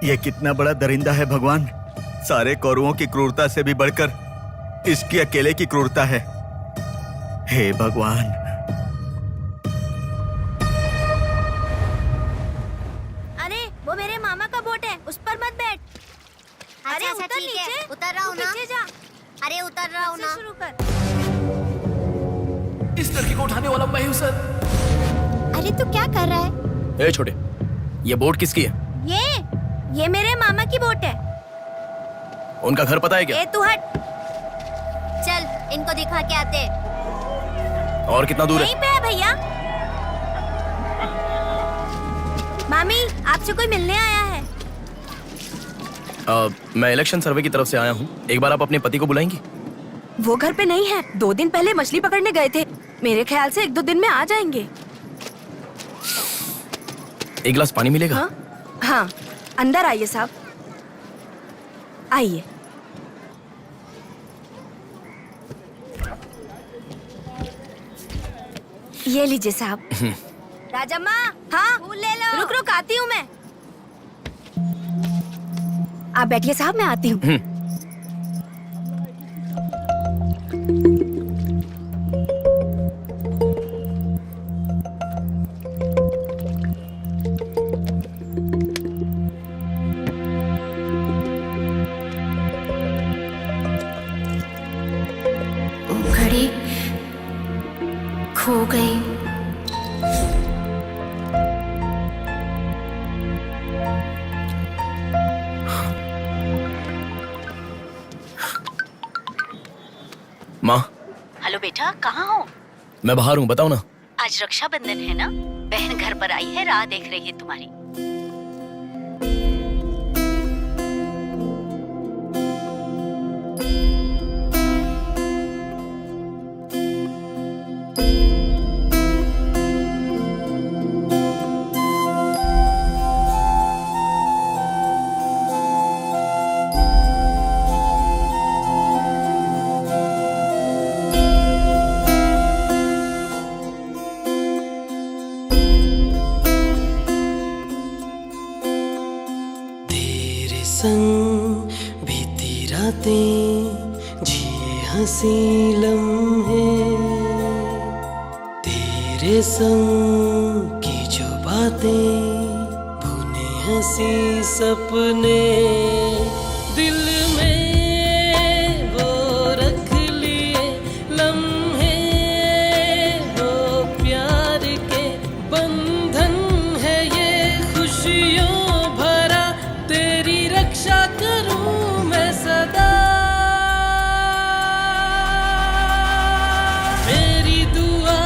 [SPEAKER 8] ये कितना बड़ा दरिंदा है भगवान। सारे कौरवों की क्रूरता से भी बढ़कर इसकी अकेले की क्रूरता है। हे भगवान।
[SPEAKER 9] अरे वो मेरे मामा का बोट है, उस पर मत बैठ। अरे
[SPEAKER 4] अच्छा,
[SPEAKER 9] उतर
[SPEAKER 4] ठीक है,
[SPEAKER 9] नीचे,
[SPEAKER 4] उतर रहा हूँ ना।
[SPEAKER 9] नीचे जा।
[SPEAKER 4] अरे उतर रहा हूँ ना।
[SPEAKER 9] शुरू कर।
[SPEAKER 3] इस लड़की को उठाने वाला मैं हूँ सर।
[SPEAKER 9] अरे तू क्या कर रहा है?
[SPEAKER 3] ए छोटे, ये बोट किसकी है?
[SPEAKER 9] ये मेरे मामा की बोट है।
[SPEAKER 3] उनका घर पता है क्या?
[SPEAKER 9] ए तू हट।
[SPEAKER 4] चल इनको दिखा के आते।
[SPEAKER 3] और कितना दूर
[SPEAKER 9] यहीं
[SPEAKER 3] है?
[SPEAKER 9] पे है भैया। मामी आपसे कोई मिलने आया है।
[SPEAKER 3] मैं इलेक्शन सर्वे की तरफ से आया हूँ। एक बार आप अपने पति को बुलाएंगी?
[SPEAKER 12] वो घर पे नहीं है, 2 दिन पहले मछली पकड़ने गए थे। मेरे ख्याल से 1-2 दिन में आ जाएंगे।
[SPEAKER 3] एक गिलास पानी मिलेगा?
[SPEAKER 12] हाँ, अंदर आइए साहब, आइए। ये लीजिए साहब।
[SPEAKER 9] राजम्मा,
[SPEAKER 12] हाँ
[SPEAKER 9] फूल ले लो।
[SPEAKER 12] रुक रुक आती हूँ मैं। आप बैठिए साहब, मैं आती हूँ।
[SPEAKER 11] घड़ी खो गई।
[SPEAKER 3] माँ,
[SPEAKER 6] हेलो बेटा, कहाँ हो?
[SPEAKER 3] मैं बाहर हूँ, बताओ ना।
[SPEAKER 6] आज रक्षाबंधन है ना, बहन घर पर आई है, राह देख रही है तुम्हारी।
[SPEAKER 14] संग बीती रातें जिए हंसी लम्हे, तेरे संग की जो बातें बुने हंसी सपने, दिल में वो रख लिए लम्हे, वो प्यार के बंधन है ये खुशियों भरा, तेरी रक्षा करूं मैं सदा, मेरी दुआ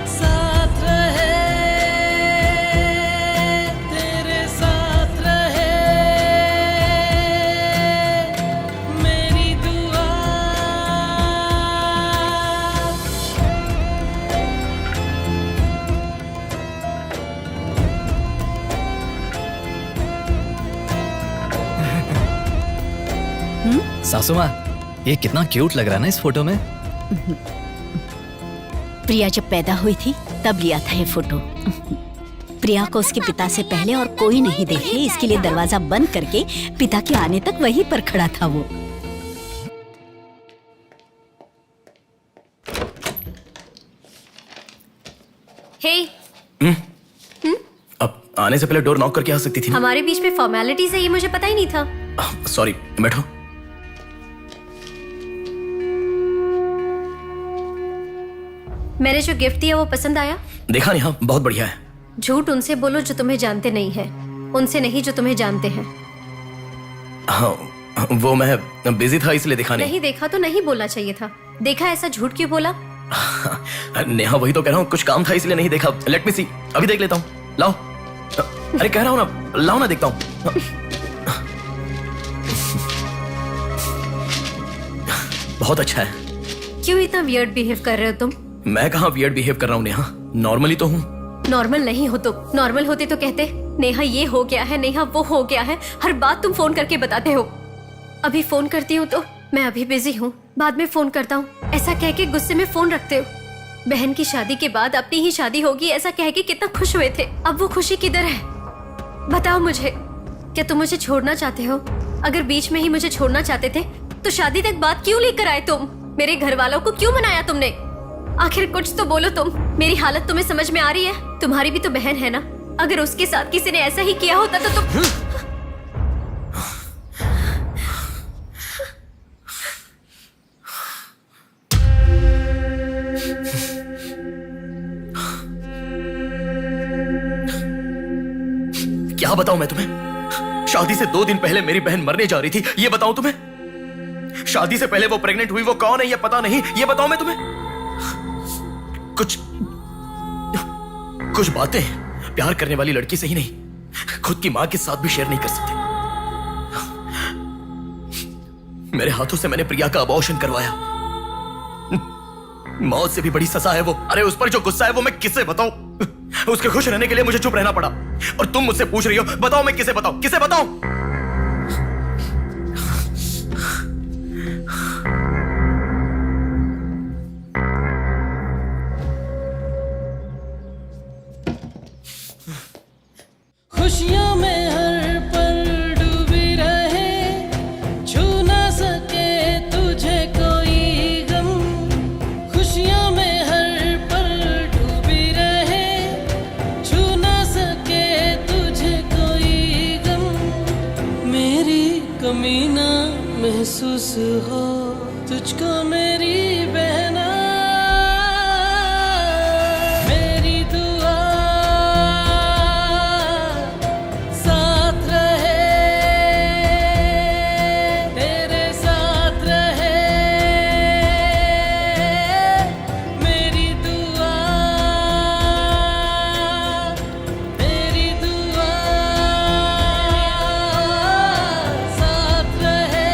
[SPEAKER 14] साथ रहे, तेरे साथ रहे, मेरी दुआ।
[SPEAKER 7] सासू माँ, ये कितना क्यूट लग रहा है ना इस फोटो में।
[SPEAKER 6] प्रिया जब पैदा हुई थी तब लिया था ये फोटो। प्रिया को उसके पिता से पहले और कोई नहीं देखे, इसके लिए दरवाजा बंद करके पिता के आने तक वहीं पर खड़ा था वो।
[SPEAKER 11] हे,
[SPEAKER 3] अब आने से पहले डोर नॉक करके आ सकती थी ना?
[SPEAKER 11] हमारे बीच में फॉर्मेलिटीज है, ये मुझे पता ही नहीं था।
[SPEAKER 3] सॉरी, बैठो।
[SPEAKER 11] मैंने जो गिफ्ट दिया वो पसंद आया?
[SPEAKER 3] देखा नहीं? हाँ, बहुत बढ़िया है।
[SPEAKER 11] झूठ उनसे बोलो जो तुम्हें जानते नहीं है, उनसे नहीं जो तुम्हें जानते हैं।
[SPEAKER 3] हाँ, वो मैं बिजी था इसलिए देखा नहीं।
[SPEAKER 11] नहीं देखा तो नहीं बोलना चाहिए था। देखा ऐसा झूठ क्यों बोला?
[SPEAKER 3] नेहा, वही तो कह रहा हूँ, कुछ काम था इसलिए नहीं देखा। लेट मी सी, अभी देख लेता हूँ। लाओ। अरे कह रहा हूँ ना, लाओ ना, देखता हूँ। बहुत अच्छा है।
[SPEAKER 11] क्यों इतना वियर्ड बिहेव कर रहे हो तुम?
[SPEAKER 3] मैं कहाँ वियर्ड बिहेव कर रहा हूँ नेहा, नॉर्मली तो हूँ।
[SPEAKER 11] नॉर्मल नहीं हो तुम। नॉर्मल होते तो कहते नेहा ये हो गया है, नेहा वो हो गया है। हर बात तुम फोन करके बताते हो। अभी फोन करती हूँ तो मैं अभी बिजी हूँ, बाद में फोन करता हूँ, ऐसा कह के गुस्से में फोन रखते हो। बहन की शादी के बाद अपनी ही शादी होगी ऐसा कह के कितना खुश हुए थे, अब वो खुशी किधर है? बताओ मुझे, क्या तुम मुझे छोड़ना चाहते हो? अगर बीच में ही मुझे छोड़ना चाहते थे तो शादी तक बात क्यों लेकर आए तुम? मेरे घर वालों को क्यों मनाया तुमने? आखिर कुछ तो बोलो तुम। मेरी हालत तुम्हें समझ में आ रही है? तुम्हारी भी तो बहन है ना, अगर उसके साथ किसी ने ऐसा ही किया होता तो तुम।
[SPEAKER 3] क्या बताऊं मैं तुम्हें? शादी से 2 दिन पहले मेरी बहन मरने जा रही थी, ये बताऊं तुम्हें? शादी से पहले वो प्रेग्नेंट हुई, वो कौन है ये पता नहीं, ये बताऊं मैं तुम्हें? कुछ बातें प्यार करने वाली लड़की से ही नहीं, खुद की मां के साथ भी शेयर नहीं कर सकते। मेरे हाथों से मैंने प्रिया का अबॉर्शन करवाया। मौत से भी बड़ी सजा है वो। अरे उस पर जो गुस्सा है वो मैं किसे बताऊं? उसके खुश रहने के लिए मुझे चुप रहना पड़ा, और तुम मुझसे पूछ रही हो बताओ मैं किसे बताऊं, किसे बताऊं?
[SPEAKER 14] खुशियों में हर पल डूबी रहे, छू ना सके तुझे कोई गम। खुशियों में हर पल डूबी रहे, छू ना सके तुझे कोई गम। मेरी कमी ना महसूस हो तुझको मेरी बहना, मेरी दुआ साथ रहे, तेरे साथ रहे, मेरी दुआ, मेरी दुआ साथ रहे,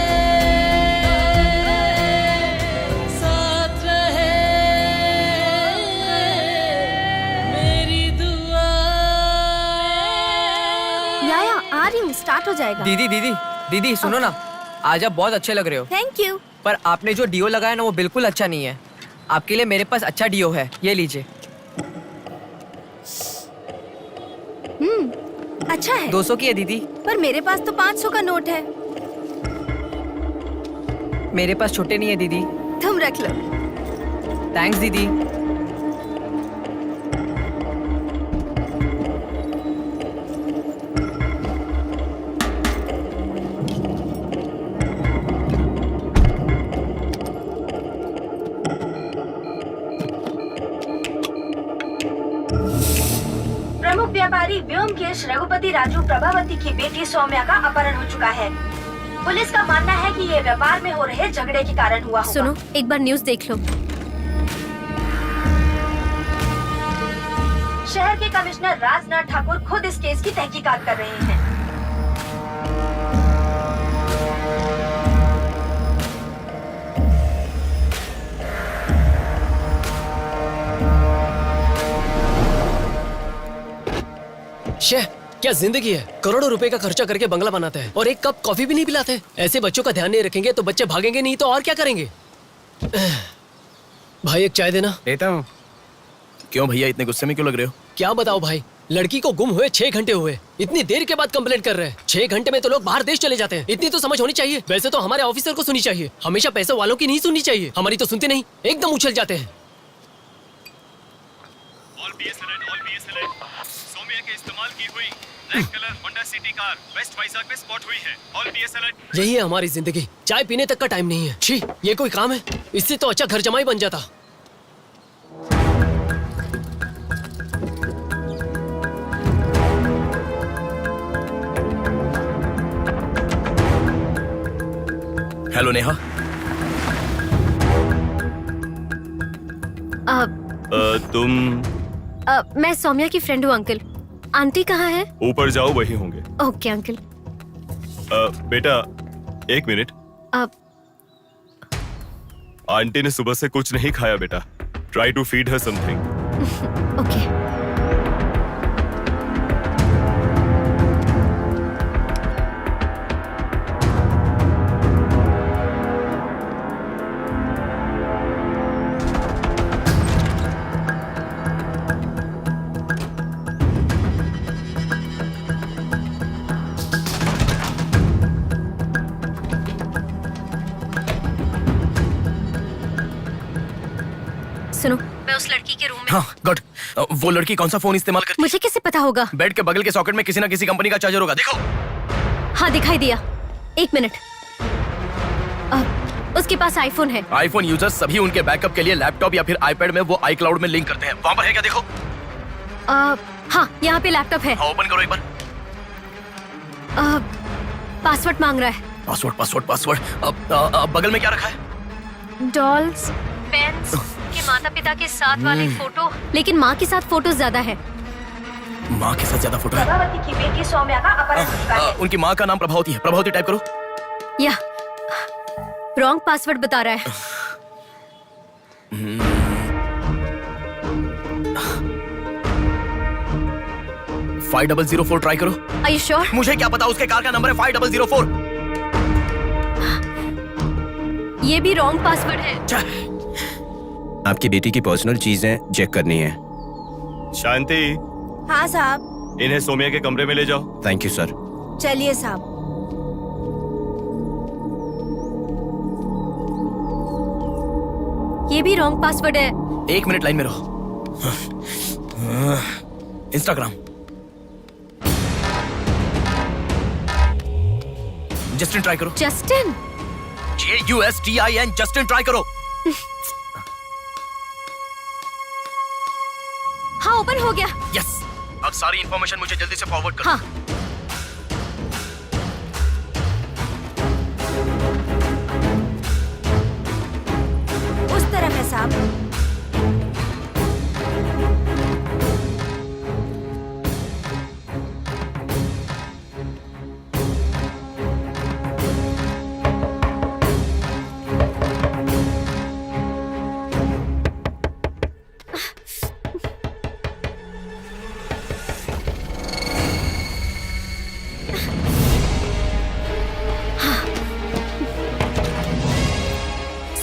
[SPEAKER 14] साथ रहे, मेरी दुआ।
[SPEAKER 12] याया आ रही हूँ, स्टार्ट हो जाएगा।
[SPEAKER 16] दीदी दीदी दीदी सुनो ना, आज आप बहुत अच्छे लग रहे हो।
[SPEAKER 12] Thank you.
[SPEAKER 16] पर आपने जो डिओ लगाया ना वो बिल्कुल अच्छा नहीं है। आपके लिए मेरे पास अच्छा डिओ है, ये लीजिए।
[SPEAKER 12] अच्छा है।
[SPEAKER 16] 200 की है दीदी।
[SPEAKER 12] पर मेरे पास तो 500 का नोट है।
[SPEAKER 16] मेरे पास छोटे नहीं है दीदी।
[SPEAKER 12] तुम रख लो।
[SPEAKER 16] थैंक्स दीदी।
[SPEAKER 12] प्रमुख व्यापारी व्योमकेश रघुपति राजू प्रभावती की बेटी सौम्या का अपहरण हो चुका है। पुलिस का मानना है कि ये व्यापार में हो रहे झगड़े के कारण हुआ होगा।
[SPEAKER 11] सुनो, एक बार न्यूज़ देख लो।
[SPEAKER 12] शहर के कमिश्नर राजनाथ ठाकुर खुद इस केस की तहकीकात कर रहे हैं।
[SPEAKER 16] शे, क्या जिंदगी है। करोड़ों रुपए का खर्चा करके बंगला बनाते हैं और एक कप कॉफी भी नहीं पिलाते। ऐसे बच्चों का ध्यान नहीं रखेंगे तो बच्चे भागेंगे नहीं तो और क्या करेंगे। भाई एक चाय देना।
[SPEAKER 13] देता हूँ।
[SPEAKER 3] क्यों भैया इतने गुस्से में क्यों लग रहे हो?
[SPEAKER 16] क्या बताओ भाई, लड़की को गुम हुए 6 घंटे हुए, इतनी देर के बाद कंप्लेंट कर रहे हैं। 6 घंटे में तो लोग बाहर देश चले जाते हैं। इतनी तो समझ होनी चाहिए। वैसे तो हमारे ऑफिसर को सुनी चाहिए, हमेशा पैसे वालों की नहीं सुननी चाहिए। हमारी तो सुनते नहीं, एकदम उछल जाते हैं।
[SPEAKER 5] सौम्या के इस्तेमाल की हुई black colour Honda City car west Vizag में स्पॉट हुई है। All BS alert.
[SPEAKER 16] यही है हमारी जिंदगी। चाय पीने तक का टाइम नहीं है। छी, ये कोई काम है? इससे तो अच्छा घर जमाई बन जाता।
[SPEAKER 3] हेलो नेहा।
[SPEAKER 5] तुम?
[SPEAKER 11] मैं सौम्या की फ्रेंड हूँ अंकल। आंटी कहाँ है?
[SPEAKER 5] ऊपर जाओ, वही होंगे।
[SPEAKER 11] Okay uncle.
[SPEAKER 5] बेटा एक मिनट। आंटी ने सुबह से कुछ नहीं खाया बेटा। Try to feed her something.
[SPEAKER 11] Okay. सुनो, मैं उस लड़की के रूम में।
[SPEAKER 3] हाँ गुड। वो लड़की कौन सा फोन इस्तेमाल करती है?
[SPEAKER 11] मुझे कैसे पता होगा?
[SPEAKER 3] बेड के बगल के सॉकेट में किसी ना किसी कंपनी का चार्जर होगा, देखो।
[SPEAKER 11] हाँ दिखाई दिया। 1 मिनट। उसके पास आईफोन है।
[SPEAKER 3] आईफोन यूजर्स सभी उनके बैकअप के लिए लैपटॉप या फिर आईपैड में वो iCloud में लिंक करते हैं। वहाँ पर है क्या, देखो।
[SPEAKER 11] हाँ, यहाँ पे लैपटॉप है।
[SPEAKER 3] हाँ, ओपन करो एक बार।
[SPEAKER 11] पासवर्ड मांग रहा है।
[SPEAKER 3] Password password password. बगल में क्या रखा है?
[SPEAKER 11] डॉल्स, पेन्स के माता पिता के साथ वाले फोटो, लेकिन माँ के साथ फोटो ज्यादा है।
[SPEAKER 3] माँ के साथ ज्यादा फोटो है।
[SPEAKER 12] प्रभावती की बेटी सौम्या का अपहरण हो चुका है।
[SPEAKER 3] उनकी माँ का नाम प्रभावती है। प्रभावती टाइप करो।
[SPEAKER 11] या रॉन्ग पासवर्ड बता रहा है।
[SPEAKER 3] 5004 ट्राई करो।
[SPEAKER 11] Are you sure?
[SPEAKER 3] मुझे क्या पता, उसके कार का नंबर है 5004।
[SPEAKER 11] ये भी रॉन्ग पासवर्ड है।
[SPEAKER 13] आपकी बेटी की पर्सनल चीजें चेक करनी है।
[SPEAKER 5] शांति,
[SPEAKER 12] हाँ साहब।
[SPEAKER 5] इन्हें सौम्या के कमरे में ले जाओ।
[SPEAKER 13] Thank you sir.
[SPEAKER 12] चलिए साहब।
[SPEAKER 11] ये भी रॉन्ग पासवर्ड है।
[SPEAKER 3] 1 मिनट लाइन में रहो। इंस्टाग्राम। जस्टिन ट्राई करो।
[SPEAKER 11] जस्टिन?
[SPEAKER 3] JUSTIN जस्टिन ट्राई करो।
[SPEAKER 11] हाँ, ओपन हो गया।
[SPEAKER 3] यस। अब सारी इंफॉर्मेशन मुझे जल्दी से फॉरवर्ड करो।
[SPEAKER 11] हाँ।
[SPEAKER 12] उस तरफ है साहब।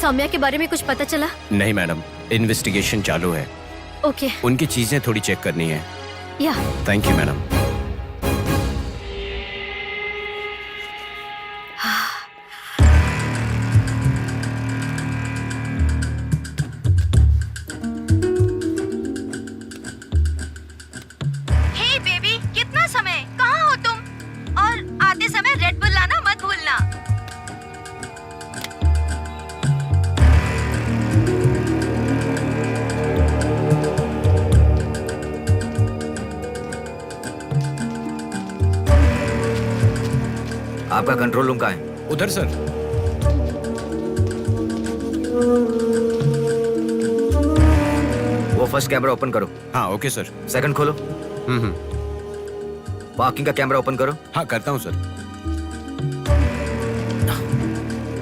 [SPEAKER 11] सौम्या के बारे में कुछ पता चला?
[SPEAKER 13] नहीं मैडम, इन्वेस्टिगेशन चालू है।
[SPEAKER 11] ओके।
[SPEAKER 13] उनकी चीजें थोड़ी चेक करनी है।
[SPEAKER 11] या।
[SPEAKER 13] Thank you madam.
[SPEAKER 7] आपका कंट्रोल रूम कहाँ है?
[SPEAKER 13] उधर सर।
[SPEAKER 7] वो फर्स्ट कैमरा ओपन करो।
[SPEAKER 13] हाँ ओके सर।
[SPEAKER 7] सेकंड खोलो। पार्किंग का कैमरा ओपन करो।
[SPEAKER 13] हाँ करता हूँ सर।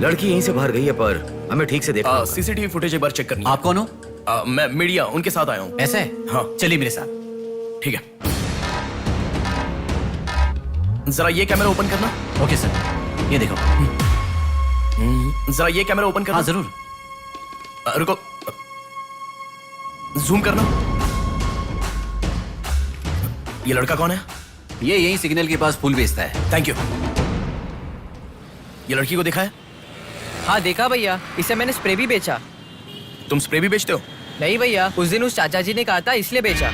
[SPEAKER 7] लड़की यहीं से बाहर गई है पर हमें ठीक से देखना।
[SPEAKER 3] सीसीटीवी फुटेज एक बार चेक करनी है।
[SPEAKER 10] आप कौन हो?
[SPEAKER 3] मैं मीडिया, उनके साथ आया हूँ।
[SPEAKER 10] ऐसा है?
[SPEAKER 3] हाँ
[SPEAKER 10] चलिए मेरे साथ।
[SPEAKER 3] ठीक है, जरा ये कैमरा ओपन करना।
[SPEAKER 10] ओके सर, ये देखो।
[SPEAKER 3] जरा ये कैमरा ओपन करना।
[SPEAKER 10] हाँ जरूर।
[SPEAKER 3] रुको, जूम करना। ये लड़का कौन है?
[SPEAKER 10] ये यही सिग्नल के पास फूल बेचता है।
[SPEAKER 3] Thank you. ये लड़की को देखा है?
[SPEAKER 18] हाँ देखा भैया, इसे मैंने स्प्रे भी बेचा।
[SPEAKER 3] तुम स्प्रे भी बेचते हो?
[SPEAKER 18] नहीं भैया, उस दिन उस चाचा जी ने कहा था इसलिए बेचा।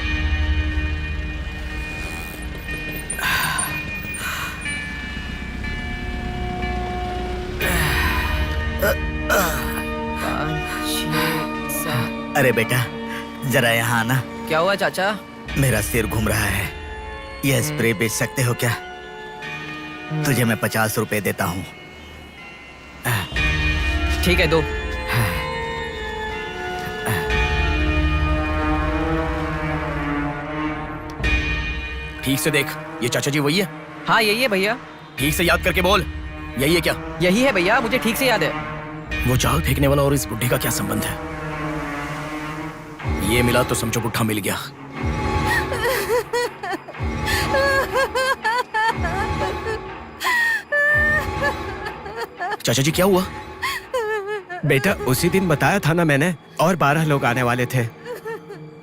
[SPEAKER 8] अरे बेटा जरा यहाँ आना।
[SPEAKER 18] क्या हुआ चाचा?
[SPEAKER 8] मेरा सिर घूम रहा है। यह स्प्रे बेच सकते हो क्या? तुझे मैं 50 रुपए देता हूँ।
[SPEAKER 18] ठीक है, दो।
[SPEAKER 3] ठीक से देख, ये चाचा जी वही है?
[SPEAKER 18] हाँ यही है भैया।
[SPEAKER 3] ठीक से याद करके बोल, यही है क्या?
[SPEAKER 18] यही है भैया, मुझे ठीक से याद है।
[SPEAKER 3] वो जाल फेंकने वाला और इस बुड्ढे का क्या संबंध है? ये मिला तो समझो बुड्ढा मिल गया। चाचा जी क्या हुआ?
[SPEAKER 13] बेटा उसी दिन बताया था ना मैंने, और 12 लोग आने वाले थे।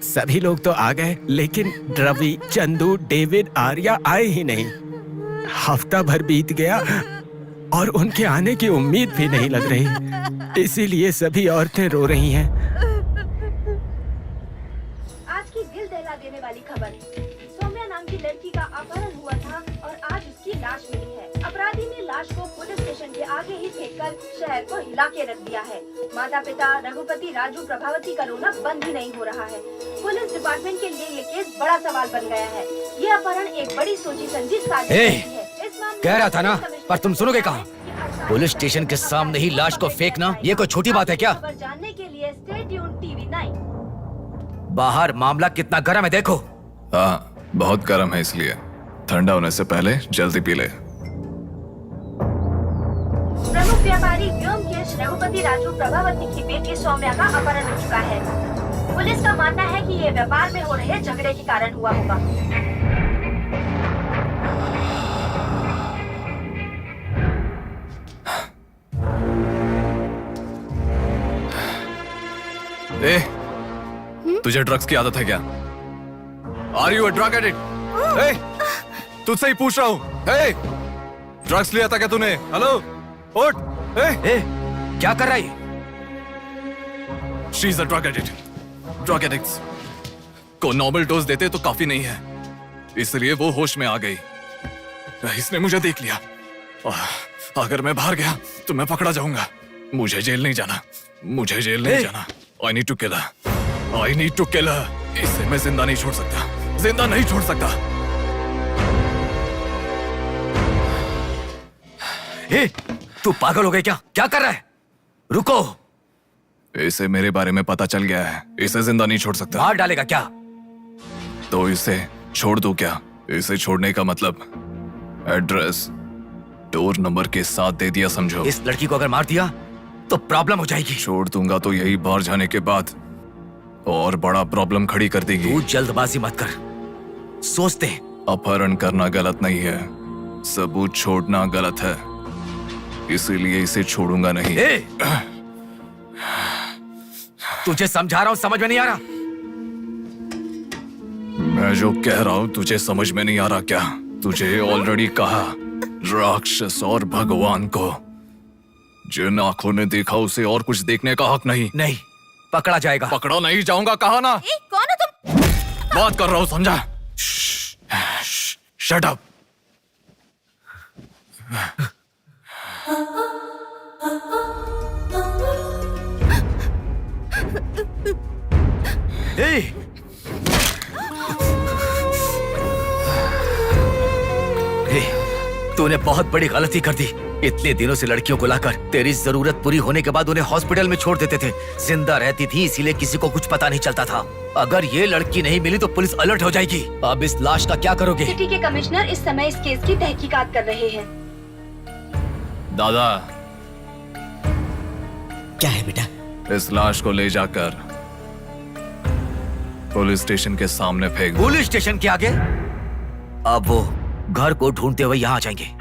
[SPEAKER 13] सभी लोग तो आ गए लेकिन रवि, चंदू, डेविड, आर्या आए ही नहीं। हफ्ता भर बीत गया और उनके आने की उम्मीद भी नहीं लग रही। इसीलिए सभी औरतें रो रही हैं।
[SPEAKER 12] आज की दिल दहला देने वाली खबर, सौम्या नाम की लड़की का अपहरण हुआ था और आज उसकी लाश मिली है। अपराधी ने लाश को पुलिस स्टेशन के आगे ही फेंककर शहर को हिला के रख दिया है। माता पिता रघुपति, राजू, प्रभावती का रोना बंद ही नहीं हो रहा है। पुलिस डिपार्टमेंट के लिए ये केस बड़ा सवाल बन गया है। ये अपहरण एक बड़ी सोची समझी साजिश है।
[SPEAKER 7] कह रहा था ना, पर तुम सुनोगे कहाँ? पुलिस स्टेशन के सामने ही लाश को फेंकना ये कोई छोटी बात है क्या?
[SPEAKER 12] जानने के लिए स्टे ट्यून्ड टीवी 9।
[SPEAKER 7] बाहर मामला कितना गर्म है देखो।
[SPEAKER 17] हाँ बहुत गर्म है, इसलिए ठंडा होने से पहले जल्दी पी ले।
[SPEAKER 12] प्रमुख व्यापारी व्योमकेश रघुपति राजू प्रभावती की बेटी सौम्या का अपहरण हो चुका है। पुलिस का मानना है कि ये व्यापार में हो रहे झगड़े के कारण हुआ होगा।
[SPEAKER 17] ए, तुझे ड्रग्स की आदत है क्या? Are you a drug addict? तुझसे ही पूछ रहा हूँ। ड्रग्स लिया था क्या तूने? हेलो, उठ।
[SPEAKER 7] क्या कर रहा है?
[SPEAKER 17] She is a drug addict. Drug addicts को नॉर्मल डोज देते तो काफी नहीं है, इसलिए वो होश में आ गई। इसने मुझे देख लिया। अगर मैं बाहर गया तो मैं पकड़ा जाऊंगा। मुझे जेल नहीं जाना, मुझे जेल नहीं जाना। I need to kill her. I need to kill her. इसे मैं जिंदा नहीं छोड़ सकता, जिंदा नहीं छोड़ सकता।
[SPEAKER 7] तू पागल हो गया क्या? क्या कर रहा है? रुको।
[SPEAKER 17] इसे मेरे बारे में पता चल गया है, इसे जिंदा नहीं छोड़ सकता।
[SPEAKER 7] मार डालेगा क्या?
[SPEAKER 17] तो इसे छोड़ दूं क्या? इसे छोड़ने का मतलब एड्रेस, डोर नंबर के साथ दे दिया, समझो।
[SPEAKER 7] इस लड़की को अगर मार दिया तो प्रॉब्लम हो जाएगी।
[SPEAKER 17] छोड़ दूंगा तो यही बाहर जाने के बाद और बड़ा प्रॉब्लम खड़ी कर देगी।
[SPEAKER 7] तू जल्दबाजी मत कर, सोचते।
[SPEAKER 17] अपहरण करना गलत नहीं है, सबूत छोड़ना गलत है, इसीलिए इसे छोड़ूंगा नहीं।
[SPEAKER 7] तुझे समझा रहा हूं, समझ में नहीं आ रहा?
[SPEAKER 17] मैं जो कह रहा हूं तुझे समझ में नहीं आ रहा क्या? तुझे ऑलरेडी कहा, राक्षस और भगवान को जिन आंखों ने देखा उसे और कुछ देखने का हक नहीं।
[SPEAKER 7] नहीं, पकड़ा जाएगा।
[SPEAKER 17] पकड़ा नहीं जाऊंगा, कहा ना।
[SPEAKER 4] कौन हो तुम?
[SPEAKER 17] बात कर रहा हूं, समझा? Shut up.
[SPEAKER 7] तूने बहुत बड़ी गलती कर दी। इतने दिनों से लड़कियों को लाकर तेरी जरूरत पूरी होने के बाद उन्हें हॉस्पिटल में छोड़ देते थे। जिंदा रहती थी इसीलिए किसी को कुछ पता नहीं चलता था। अगर ये लड़की नहीं मिली तो पुलिस अलर्ट हो जाएगी। अब इस लाश का क्या करोगे?
[SPEAKER 12] सिटी के कमिश्नर इस समय इस केस की तहकीकात कर रहे हैं।
[SPEAKER 17] दादा,
[SPEAKER 7] क्या है बेटा?
[SPEAKER 17] इस लाश को ले जाकर पुलिस स्टेशन के सामने फेंक दो।
[SPEAKER 7] पुलिस स्टेशन के आगे? अब वो घर को ढूंढते हुए यहाँ आ जाएंगे।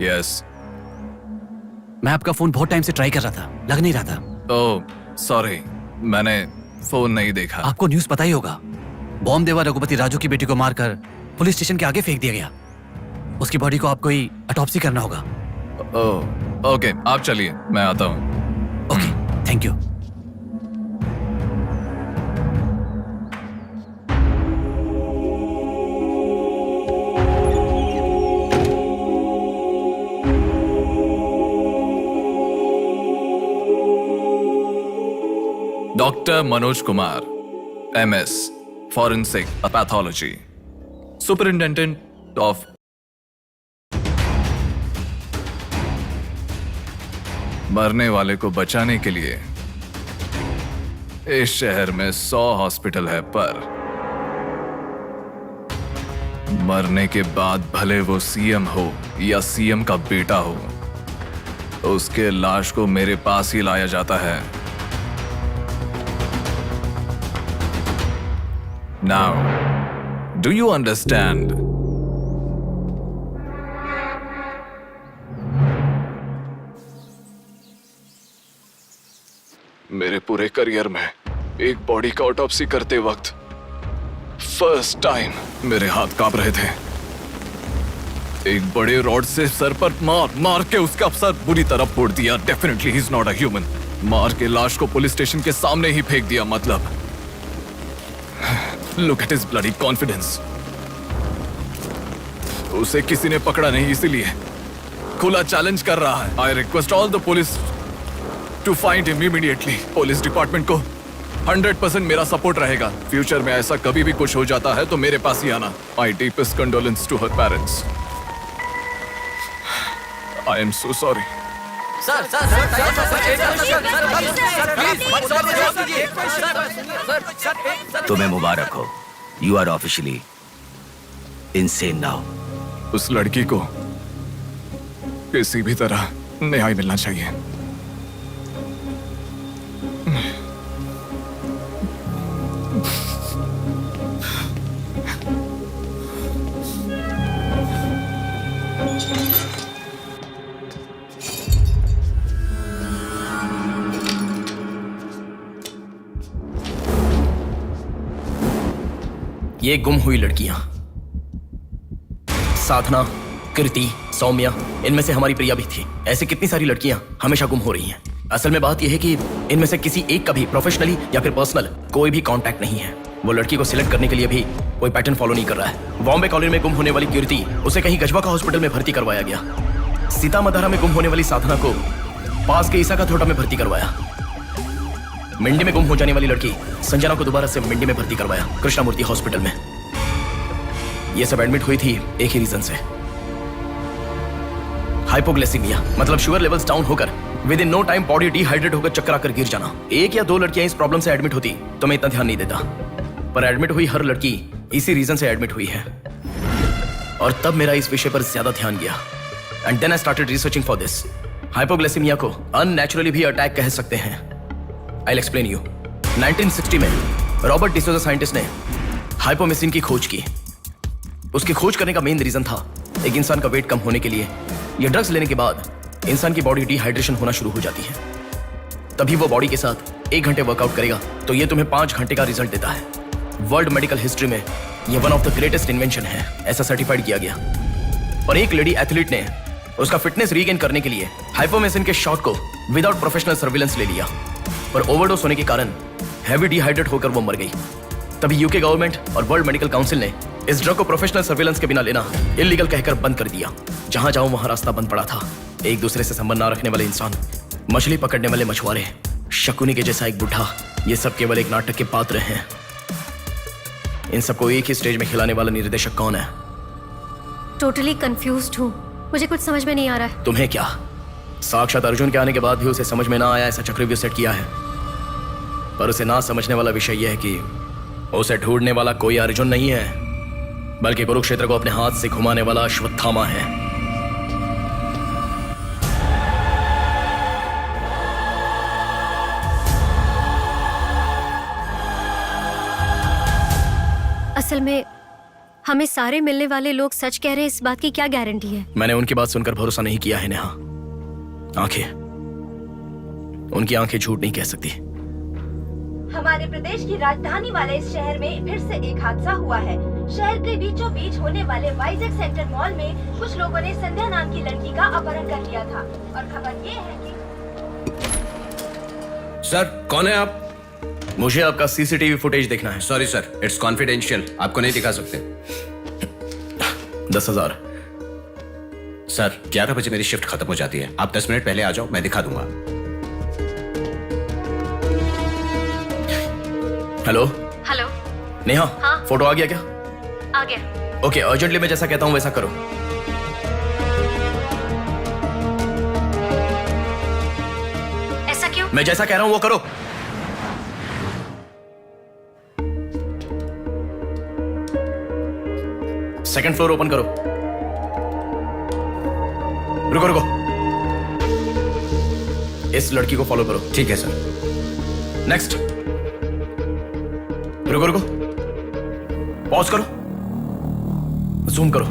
[SPEAKER 17] यस,
[SPEAKER 7] मैं आपका फोन बहुत टाइम से ट्राई कर रहा था, लग नहीं रहा था।
[SPEAKER 17] ओह सॉरी, मैंने फोन नहीं देखा।
[SPEAKER 7] आपको न्यूज़ पता ही होगा, बॉम्ब देवा रघुपति राजू की बेटी को मारकर पुलिस स्टेशन के आगे फेंक दिया गया। उसकी बॉडी को आपको ही ऑटोप्सी करना होगा।
[SPEAKER 17] ओह ओके, आप चलिए, मैं आता हूँ।
[SPEAKER 7] Okay, thank you.
[SPEAKER 17] Doctor Manoj Kumar, MS, Forensic Pathology, Superintendent of मरने वाले को बचाने के लिए इस शहर में 100 हॉस्पिटल है, पर मरने के बाद भले वो CM हो या CM का बेटा हो, उसके लाश को मेरे पास ही लाया जाता है। Now, do you understand? मेरे पूरे करियर में एक बॉडी का ऑटोप्सी करते वक्त फर्स्ट टाइम मेरे हाथ कांप रहे थे। एक बड़े रॉड से सर पर मार के उसका सर बुरी तरह फोड़ दिया। Definitely he is not a human. मार के लाश को पुलिस स्टेशन के सामने ही फेंक दिया। मतलब look at his bloody confidence. उसे किसी ने पकड़ा नहीं, इसीलिए खुला चैलेंज कर रहा है। I request all the police to find him immediately. Police department को 100% मेरा सपोर्ट रहेगा। फ्यूचर में ऐसा कभी भी कुछ हो जाता है तो मेरे पास ही आना। My deepest condolence to her parents. I am so sorry.
[SPEAKER 7] तुम्हें मुबारक हो, you are officially insane now.
[SPEAKER 17] उस लड़की को किसी भी तरह न्याय मिलना चाहिए।
[SPEAKER 3] ये गुम हुई लड़कियां साधना, कृति, सौम्या, इनमें से हमारी प्रिया भी थी। ऐसी कितनी सारी लड़कियां हमेशा गुम हो रही हैं। असल में बात यह है कि इनमें से किसी एक का भी प्रोफेशनली या फिर पर्सनल कोई भी कांटेक्ट नहीं है। वो लड़की को सिलेक्ट करने के लिए भी कोई पैटर्न फॉलो नहीं कर रहा है। बॉम्बे कॉलोनी में गुम होने वाली कीर्ति, उसे कहीं गजवा का हॉस्पिटल में भर्ती करवाया गया। सीतामढ़ी में गुम होने वाली साधना को पास के ईसा का थोटा में भर्ती करवाया। मिंडी में गुम हो जाने वाली लड़की संजना को दोबारा से मिंडी में भर्ती करवाया, कृष्णामूर्ति हॉस्पिटल में। ये सब एडमिट हुई थी एक ही रीजन से, हाइपोग्लाइसेमिया, मतलब शुगर लेवल्स डाउन होकर within no time body dehydrate होकर चक्कर आकर गिर जाना। एक या दो लड़कियां इस प्रॉब्लम से एडमिट होती तो मैं इतना ध्यान नहीं देता, पर एडमिट हुई हर लड़की इसी रीजन से एडमिट हुई है। और तब मेरा इस विषय पर ज्यादा ध्यान गया and then I started researching for this. Hypoglycaemia को अननेचुरली भी अटैक कह सकते हैं। I will explain you. 1960 में रॉबर्ट डिसोजा साइंटिस्ट ने हाइपोमेसिन की खोज की। उसकी खोज करने का मेन रीजन था एक इंसान का वेट कम होने के लिए ये ड्रग्स लेने के बाद इंसान की बॉडी डिहाइड्रेशन होना शुरू हो जाती है। तभी वो बॉडी के साथ 1 घंटे वर्कआउट करेगा तो ये तुम्हें 5 घंटे का रिजल्ट देता है। वर्ल्ड मेडिकल हिस्ट्री में ये one of the greatest invention है, ऐसा सर्टिफाइड किया गया। और एक लेडी एथलीट ने उसका फिटनेस रीगेन करने के लिए हाइपोमेसिन के शॉट को विदाउट प्रोफेशनल सर्विलेंस ले लिया, पर ओवरडोज होने के कारण हैवी डिहाइड्रेट होकर वो मर गई। तभी यूके गवर्नमेंट और वर्ल्ड मेडिकल काउंसिल ने इस ड्रग को प्रोफेशनल सर्विलेंस के बिना लेना इलीगल कहकर बंद कर दिया। जहां जाऊं वहां रास्ता बंद पड़ा था। एक दूसरे से संबंध ना रखने वाले इंसान, मछली पकड़ने वाले मछुआरे, शकुनी के जैसा एक बुढ़ा, ये सब केवल एक नाटक के पात्र हैं। इन सबको एक ही स्टेज में खिलाने वाला निर्देशक कौन है?
[SPEAKER 11] टोटली कंफ्यूज्ड हूँ, मुझे कुछ समझ में नहीं आ रहा है।
[SPEAKER 3] तुम्हें क्या? साक्षात अर्जुन के आने के बाद भी उसे समझ में ना आया ऐसा चक्रव्यूह सेट किया है। पर उसे ना समझने वाला विषय यह है कि उसे ढूंढने वाला कोई अर्जुन नहीं है, बल्कि कुरुक्षेत्र को अपने हाथ से घुमाने वाला अश्वत्थामा है।
[SPEAKER 11] असल में हमें सारे मिलने वाले लोग सच कह रहे हैं, इस बात की क्या गारंटी है?
[SPEAKER 3] मैंने उनकी बात सुनकर भरोसा नहीं किया है नेहा। आंखें, उनकी आंखें झूठ नहीं कह सकती।
[SPEAKER 12] हमारे प्रदेश की राजधानी वाले इस शहर में फिर से एक हादसा हुआ है। शहर के बीचों बीच होने वाले वाइजैक सेंटर मॉल में कुछ लोगों ने संध्या नाम की लड़की का अपहरण कर लिया था और खबर ये है कि
[SPEAKER 15] सर, कौन है आप?
[SPEAKER 3] मुझे आपका सीसीटीवी फुटेज देखना है।
[SPEAKER 15] सॉरी सर, इट्स कॉन्फिडेंशियल, आपको नहीं दिखा सकते।
[SPEAKER 3] 10,000।
[SPEAKER 15] सर, 11 बजे मेरी शिफ्ट खत्म हो जाती है, आप 10 मिनट पहले आ जाओ, मैं दिखा दूंगा।
[SPEAKER 3] Hello
[SPEAKER 11] hello.
[SPEAKER 3] नेहा,
[SPEAKER 11] हाँ?
[SPEAKER 3] फोटो आ गया क्या?
[SPEAKER 11] आ गया।
[SPEAKER 3] ओके, अर्जेंटली मैं जैसा कहता हूँ वैसा करो।
[SPEAKER 11] ऐसा क्यों?
[SPEAKER 3] मैं जैसा कह रहा हूँ वो करो। सेकंड फ्लोर ओपन करो। रुको रुको, इस लड़की को फॉलो करो।
[SPEAKER 15] ठीक है सर।
[SPEAKER 3] नेक्स्ट। रुको रुको, पॉज करो, जूम करो।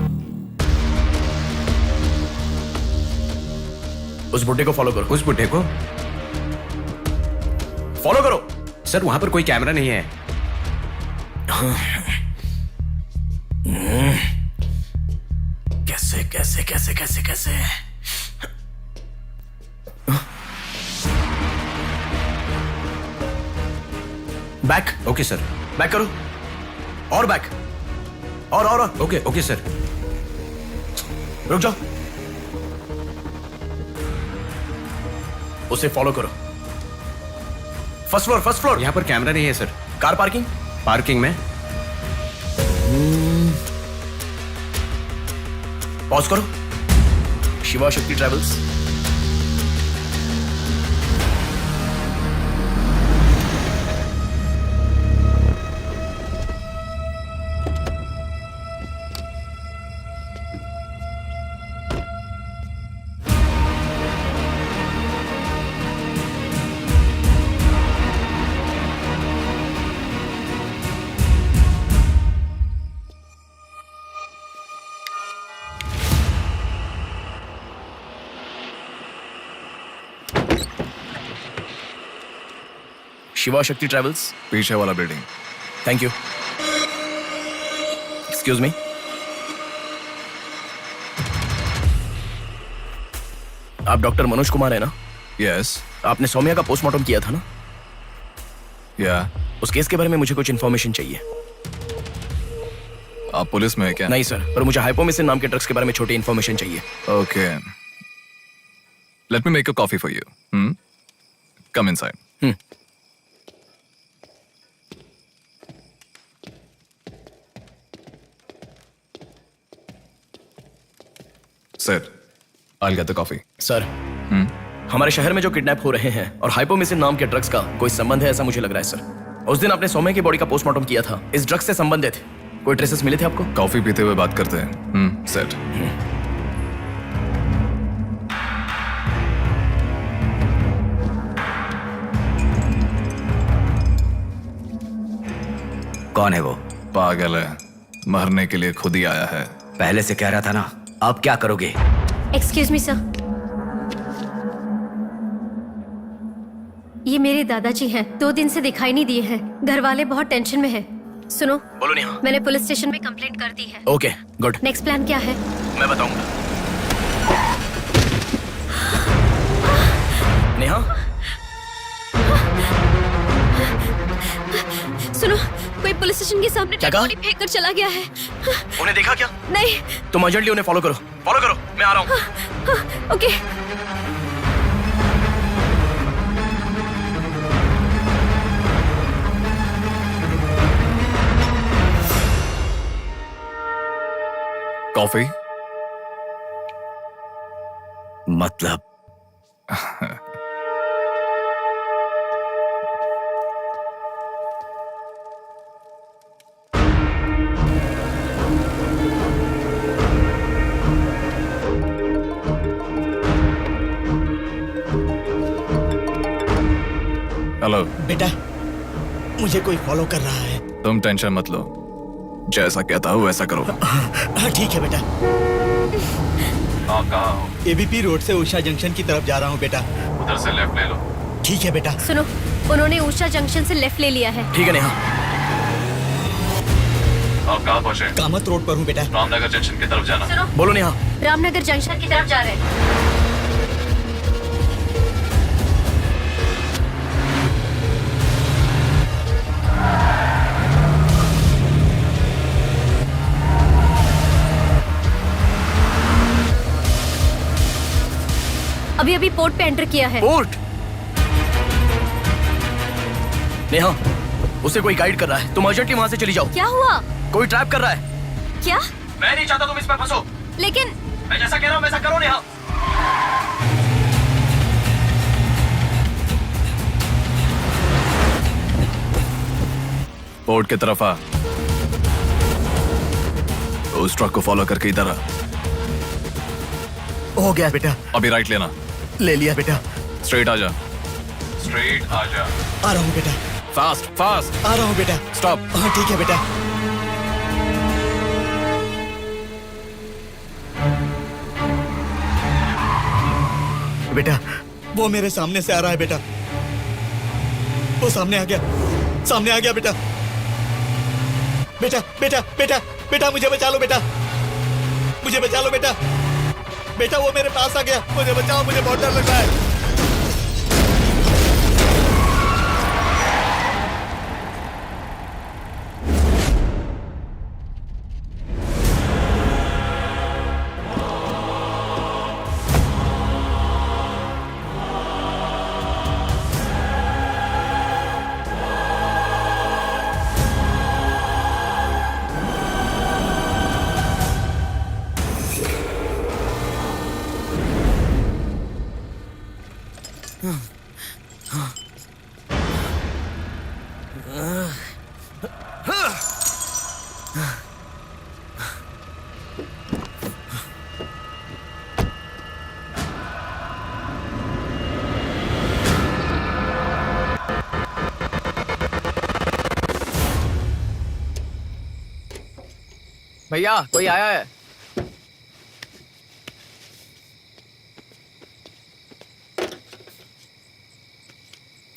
[SPEAKER 3] उस बुड्ढे को फॉलो करो।
[SPEAKER 15] उस बुड्ढे को
[SPEAKER 3] फॉलो करो।
[SPEAKER 15] सर, वहां पर कोई कैमरा नहीं है।
[SPEAKER 3] कैसे कैसे कैसे कैसे कैसे? बैक।
[SPEAKER 15] Okay sir.
[SPEAKER 3] बैक करो, और बैक, और
[SPEAKER 15] ओके ओके सर।
[SPEAKER 3] रुक जाओ, उसे फॉलो करो। First floor, first floor.
[SPEAKER 15] यहाँ पर कैमरा नहीं है सर।
[SPEAKER 3] Car parking?
[SPEAKER 15] पार्किंग में।
[SPEAKER 3] पॉज करो। शिवा शक्ति ट्रैवल्स। शिवा शक्ति ट्रैवल्स,
[SPEAKER 17] पीछे वाला building.
[SPEAKER 3] Thank you. Excuse me, आप डॉक्टर मनोज कुमार है ना?
[SPEAKER 17] यस।
[SPEAKER 3] आपने सौम्या का पोस्टमार्टम किया था ना?
[SPEAKER 17] या।
[SPEAKER 3] उस केस के बारे में मुझे कुछ इन्फॉर्मेशन चाहिए।
[SPEAKER 17] आप पुलिस में है क्या?
[SPEAKER 3] नहीं सर, पर मुझे हाइपोमिसिन नाम के ड्रग्स के बारे में छोटी इन्फॉर्मेशन चाहिए।
[SPEAKER 17] Okay, let me make a coffee for you. Come inside. Sir, I'll get the coffee.
[SPEAKER 3] Sir, हमारे शहर में जो किडनैप हो रहे हैं और हाइपोमिसिन नाम के ड्रग्स का कोई संबंध है ऐसा मुझे लग रहा है सर। उस दिन आपने सौम्या की बॉडी का पोस्टमार्टम किया था, इस ड्रग्स से संबंधित कोई ट्रेसेस मिले थे आपको?
[SPEAKER 17] कॉफी पीते हुए बात करते हैं। सेट।
[SPEAKER 7] कौन है वो?
[SPEAKER 17] पागल है, मरने के लिए खुद ही आया है।
[SPEAKER 7] पहले से कह रहा था ना। अब क्या करोगे?
[SPEAKER 11] एक्सक्यूज मी सर, ये मेरे दादाजी हैं, 2 दिन से दिखाई नहीं दिए हैं। घर वाले बहुत टेंशन में हैं। सुनो।
[SPEAKER 3] बोलो नेहा।
[SPEAKER 11] मैंने पुलिस स्टेशन में कंप्लेंट कर दी है।
[SPEAKER 3] Okay, good.
[SPEAKER 11] नेक्स्ट प्लान क्या है?
[SPEAKER 3] मैं बताऊंगा। नेहा,
[SPEAKER 11] सुनो, कोई पुलिस स्टेशन के सामने
[SPEAKER 3] क्या
[SPEAKER 11] डेड
[SPEAKER 3] कहा?
[SPEAKER 11] बॉडी फेंक कर चला गया है।
[SPEAKER 3] उन्हें देखा क्या?
[SPEAKER 11] नहीं।
[SPEAKER 3] तुम अर्जेंटली उन्हें फॉलो करो, मैं आ रहा हूँ।
[SPEAKER 11] ओके।
[SPEAKER 17] कॉफी?
[SPEAKER 3] मतलब
[SPEAKER 17] हेलो
[SPEAKER 19] बेटा, मुझे कोई फॉलो कर रहा है।
[SPEAKER 17] तुम टेंशन मत लो, जैसा कहता हूँ वैसा करो।
[SPEAKER 19] हाँ ठीक है बेटा।
[SPEAKER 17] आप कहाँ हो?
[SPEAKER 19] एबीपी रोड से उषा जंक्शन की तरफ जा रहा हूँ बेटा।
[SPEAKER 17] उधर से लेफ्ट ले लो।
[SPEAKER 19] ठीक है बेटा।
[SPEAKER 11] सुनो, उन्होंने उषा जंक्शन से लेफ्ट ले लिया है।
[SPEAKER 3] ठीक है नेहा।
[SPEAKER 17] आप कहाँ पहुँचे?
[SPEAKER 19] कामत रोड पर हूँ बेटा।
[SPEAKER 17] रामनगर जंक्शन की तरफ जाना।
[SPEAKER 11] सुनो,
[SPEAKER 3] बोलो नेहा।
[SPEAKER 11] रामनगर जंक्शन की तरफ जा रहे हैं। अभी अभी पोर्ट पे एंटर किया है।
[SPEAKER 3] पोर्ट? नेहा, उसे कोई गाइड कर रहा है, तुम अर्जेंटली वहाँ से चली जाओ।
[SPEAKER 11] क्या हुआ?
[SPEAKER 3] कोई ट्रैप कर रहा है।
[SPEAKER 11] क्या?
[SPEAKER 3] मैं नहीं चाहता तुम इस पर फंसो।
[SPEAKER 11] लेकिन
[SPEAKER 3] मैं जैसा कह रहा हूँ वैसा करो नेहा।
[SPEAKER 17] पोर्ट की तरफ आ। उस ट्रक को फॉलो करके इधर आ।
[SPEAKER 19] हो गया बेटा।
[SPEAKER 17] अभी राइट लेना।
[SPEAKER 19] ले लिया बेटा।
[SPEAKER 17] स्ट्रेट आ जा। स्ट्रेट आ जा।
[SPEAKER 19] आ रहा हूँ बेटा।
[SPEAKER 17] Fast fast.
[SPEAKER 19] आ रहा हूँ बेटा।
[SPEAKER 17] स्टॉप।
[SPEAKER 19] हाँ ठीक है बेटा। बेटा, वो मेरे सामने से आ रहा है बेटा। वो सामने आ गया, सामने आ गया बेटा। बेटा बेटा बेटा बेटा मुझे बचा लो बेटा, मुझे बचा लो बेटा। बेटा वो मेरे पास आ गया, मुझे बचाओ, मुझे बहुत डर लग रहा है।
[SPEAKER 18] भैया कोई आया है।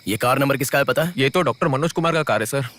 [SPEAKER 3] ये कार नंबर किसका है पता है?
[SPEAKER 13] ये तो डॉक्टर मनोज कुमार का कार है sir.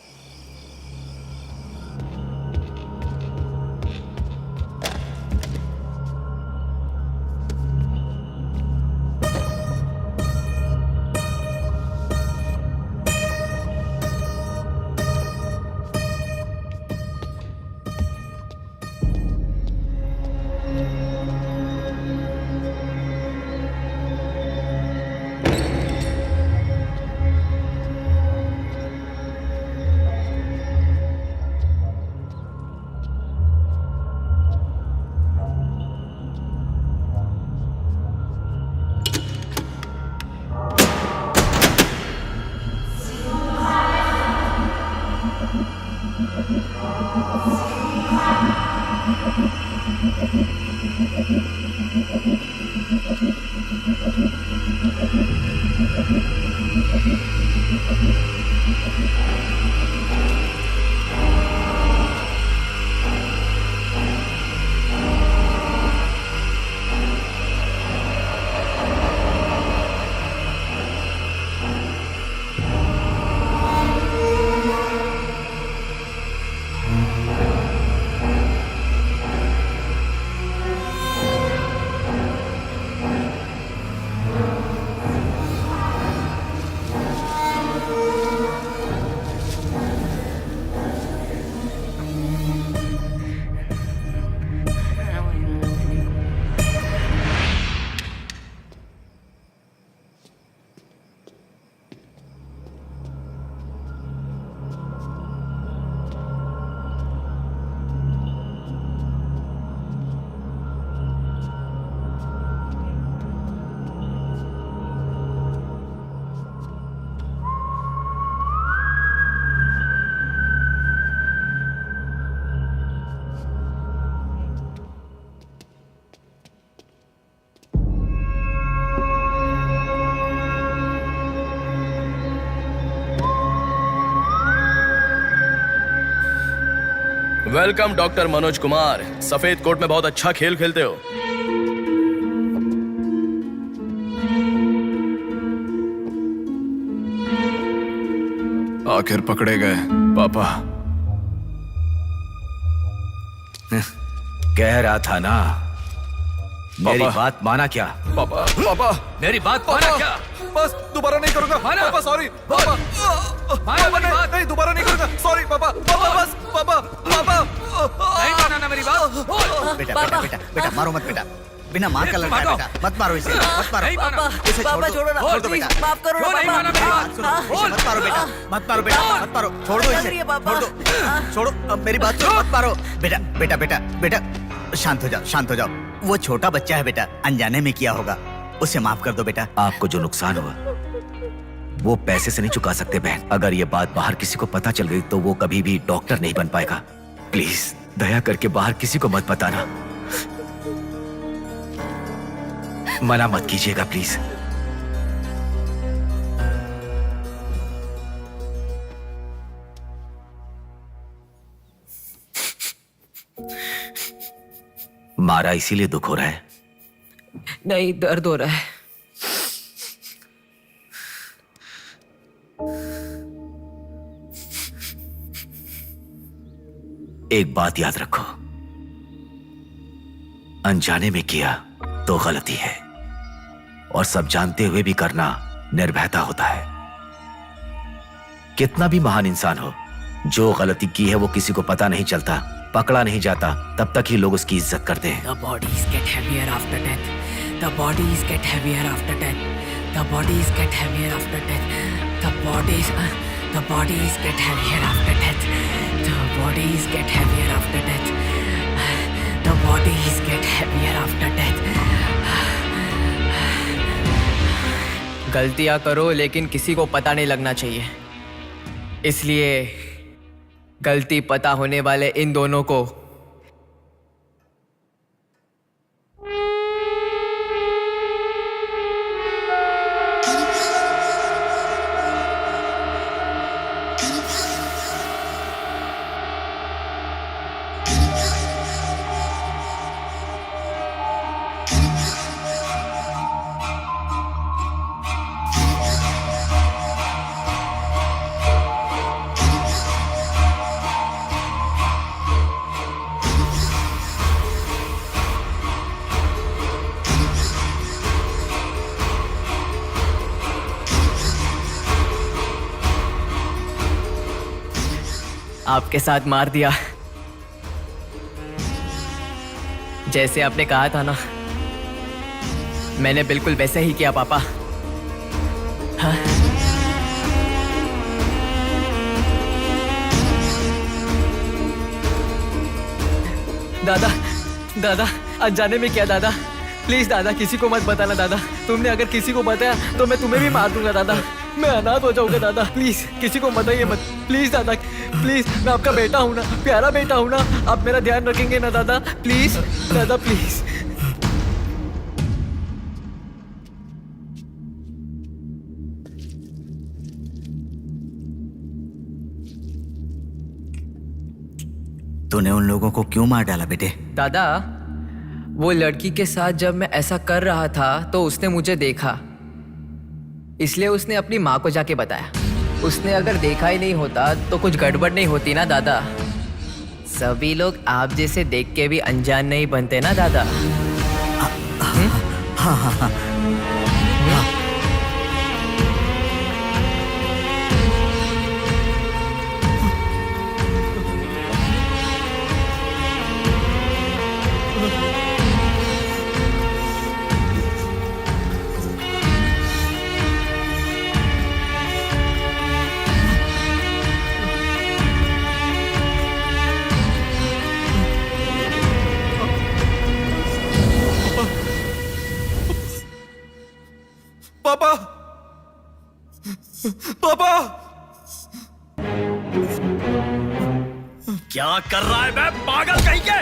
[SPEAKER 3] Welcome doctor Manoj Kumar. सफेद कोट में बहुत अच्छा खेल खेलते हो।
[SPEAKER 17] आखिर पकड़े गए पापा।
[SPEAKER 7] कह रहा था ना, मेरी बात माना क्या?
[SPEAKER 17] पापा पापा
[SPEAKER 7] मेरी बात माना क्या?
[SPEAKER 17] बस दोबारा नहीं करूंगा पापा, सॉरी पापा। पापा नहीं दोबारा नहीं करूंगा, सॉरी पापा। पापा बस पापा पापा
[SPEAKER 7] नहीं माना ना मेरी बात।
[SPEAKER 8] बेटा बेटा बेटा बेटा मारो मत बेटा, बिना माँ का लड़का है बेटा, मत मारो इसे, मत मारो इसे, छोड़ दो, छोड़ दो बेटा,
[SPEAKER 14] माफ करो ना
[SPEAKER 8] इसे मत मारो बेटा, मत मारो बेटा, मत मारो, छोड़ दो इसे, छोड़ दो, छोड़ो, अब मेरी बात सुनो, मत मारो बेटा बेटा बेटा बेटा, शांत हो जाओ, शांत हो जाओ। वो छोटा बच्चा है बेटा, अनजाने में किया होगा, उसे माफ कर दो बेटा।
[SPEAKER 7] आपको जो नुकसान हुआ वो पैसे से नहीं चुका सकते बहन। अगर ये बात बाहर किसी को पता चल गई तो वो कभी भी डॉक्टर नहीं बन पाएगा। प्लीज दया करके बाहर किसी को मत बताना, मना मत कीजिएगा प्लीज। मारा इसीलिए दुख हो रहा है?
[SPEAKER 18] नहीं, दर्द हो रहा है।
[SPEAKER 7] एक बात याद रखो, अनजाने में किया तो गलती है, और सब जानते हुए भी करना निर्भयता होता है। कितना भी महान इंसान हो, जो गलती की है वो किसी को पता नहीं चलता, पकड़ा नहीं जाता, तब तक ही लोग उसकी इज्जत करते हैं।
[SPEAKER 18] The bodies get heavier after death. The bodies get heavier after death. The bodies get heavier after death. The bodies get heavier after death. The bodies get heavier after death. The bodies get heavier after death. गलतियां करो लेकिन किसी को पता नहीं लगना चाहिए, इसलिए गलती पता होने वाले इन दोनों को आपके साथ मार दिया, जैसे आपने कहा था ना, मैंने बिल्कुल वैसे ही किया पापा। हाँ? दादा दादा अनजाने में किया दादा, प्लीज दादा किसी को मत बताना दादा। तुमने अगर किसी को बताया तो मैं तुम्हें भी मार दूंगा दादा, मैं अनाथ हो जाऊंगा दादा। प्लीज किसी को बताइए मत, प्लीज दादा प्लीज। मैं आपका बेटा हूं ना, प्यारा बेटा हूं ना, आप मेरा ध्यान रखेंगे ना दादा? प्लीज दादा प्लीज।
[SPEAKER 8] तूने उन लोगों को क्यों मार डाला बेटे?
[SPEAKER 18] दादा वो लड़की के साथ जब मैं ऐसा कर रहा था तो उसने मुझे देखा, इसलिए उसने अपनी माँ को जाके बताया। उसने अगर देखा ही नहीं होता तो कुछ गड़बड़ नहीं होती ना दादा। सभी लोग आप जैसे देख के भी अनजान नहीं बनते ना दादा।
[SPEAKER 8] हाँ हाँ हाँ
[SPEAKER 17] पापा पापा
[SPEAKER 1] क्या कर रहा है बे पागल कहीं के?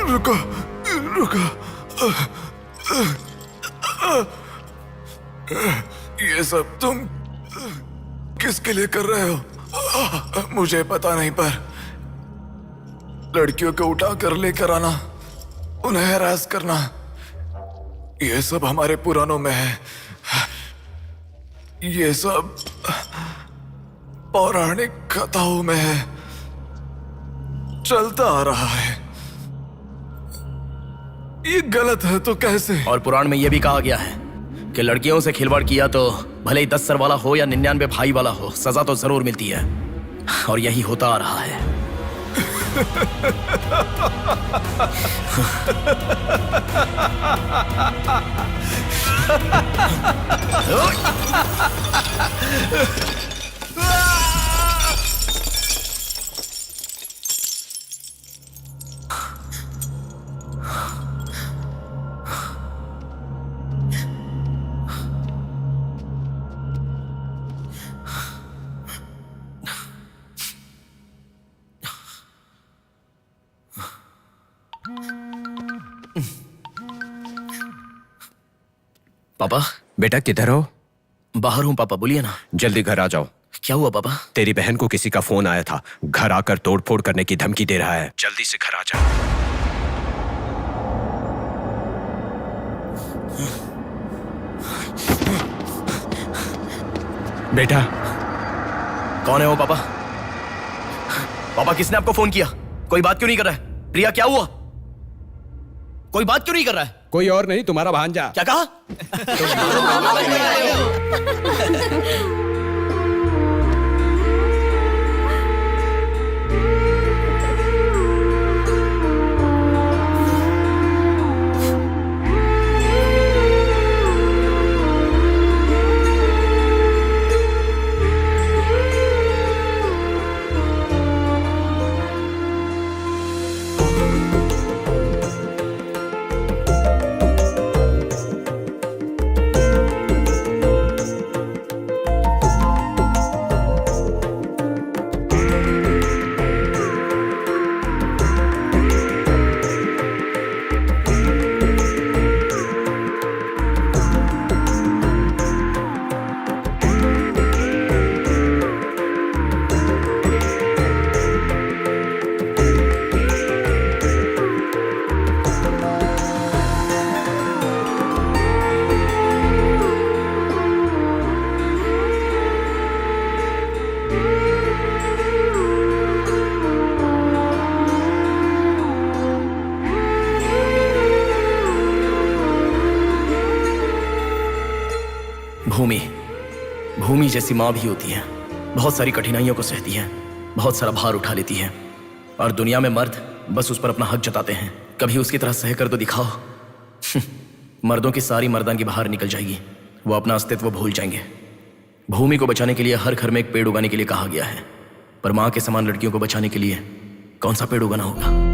[SPEAKER 17] रुको रुको, ये सब तुम किसके लिए कर रहे हो? मुझे पता नहीं, पर लड़कियों को उठा कर लेकर आना, उन्हें हैरास करना, ये सब हमारे पुराणों में है। ये सब पौराणिक कथाओं में है, चलता आ रहा है। ये गलत है तो कैसे?
[SPEAKER 3] और पुराण में यह भी कहा गया है कि लड़कियों से खिलवाड़ किया तो भले ही 10 सर वाला हो या 99 भाई वाला हो, सजा तो जरूर मिलती है। और यही होता आ रहा है। पापा।
[SPEAKER 13] बेटा किधर हो?
[SPEAKER 3] बाहर हूं पापा, बोलिए ना।
[SPEAKER 13] जल्दी घर आ जाओ।
[SPEAKER 3] क्या हुआ पापा?
[SPEAKER 13] तेरी बहन को किसी का फोन आया था, घर आकर तोड़फोड़ करने की धमकी दे रहा है। जल्दी से घर आ जा। बेटा।
[SPEAKER 3] कौन है वो पापा? पापा किसने आपको फोन किया? कोई बात क्यों नहीं कर रहा है? प्रिया क्या हुआ? कोई बात क्यों नहीं कर रहा है?
[SPEAKER 13] कोई और नहीं, तुम्हारा भांजा।
[SPEAKER 3] क्या कहा? भूमि जैसी माँ भी होती है, बहुत सारी कठिनाइयों को सहती है, बहुत सारा भार उठा लेती है। और दुनिया में मर्द बस उस पर अपना हक जताते हैं। कभी उसकी तरह सह कर तो दिखाओ, मर्दों की सारी मर्दानगी बाहर निकल जाएगी, वो अपना अस्तित्व भूल जाएंगे। भूमि को बचाने के लिए हर घर में एक पेड़ उगाने के लिए कहा गया है, पर मां के समान लड़कियों को बचाने के लिए कौन सा पेड़ उगाना होगा?